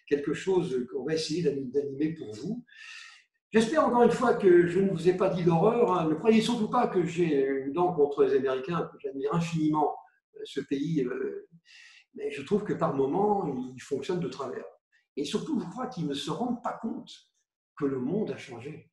quelque chose qu'on va essayer d'animer pour vous. J'espère encore une fois que je ne vous ai pas dit d'horreur. Ne croyez surtout pas que j'ai une dent contre les Américains, que j'admire infiniment ce pays, mais je trouve que par moments, ils fonctionnent de travers. Et surtout, je crois qu'ils ne se rendent pas compte que le monde a changé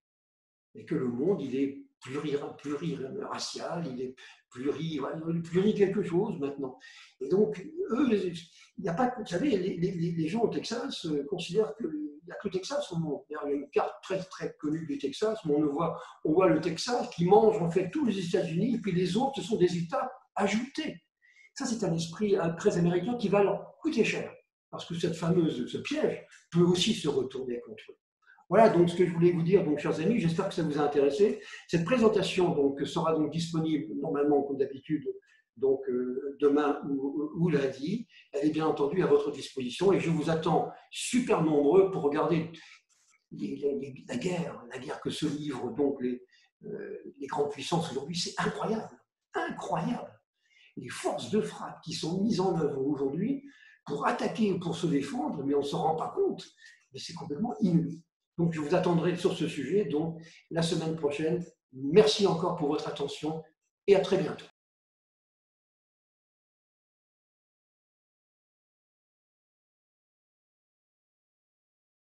et que le monde, il est pluriracial, il est pluri quelque chose maintenant. Et donc, eux, il n'y a pas, vous savez, les gens au Texas considèrent qu'il n'y a que le Texas au monde. Il y a une carte très, très connue du Texas, où on voit le Texas qui mange en fait tous les États-Unis, et puis les autres, ce sont des États ajoutés. Ça, c'est un esprit très américain qui va leur coûter cher. Parce que ce piège peut aussi se retourner contre eux. Voilà donc ce que je voulais vous dire, donc, chers amis, j'espère que ça vous a intéressé. Cette présentation donc, sera donc disponible normalement, comme d'habitude, donc demain ou lundi. Elle est bien entendu à votre disposition et je vous attends super nombreux pour regarder la guerre que se livrent donc les grandes puissances aujourd'hui. C'est incroyable, incroyable. Les forces de frappe qui sont mises en œuvre aujourd'hui pour attaquer ou pour se défendre, mais on ne s'en rend pas compte. Mais c'est complètement inouï. Donc je vous attendrai sur ce sujet donc la semaine prochaine. Merci encore pour votre attention et à très bientôt.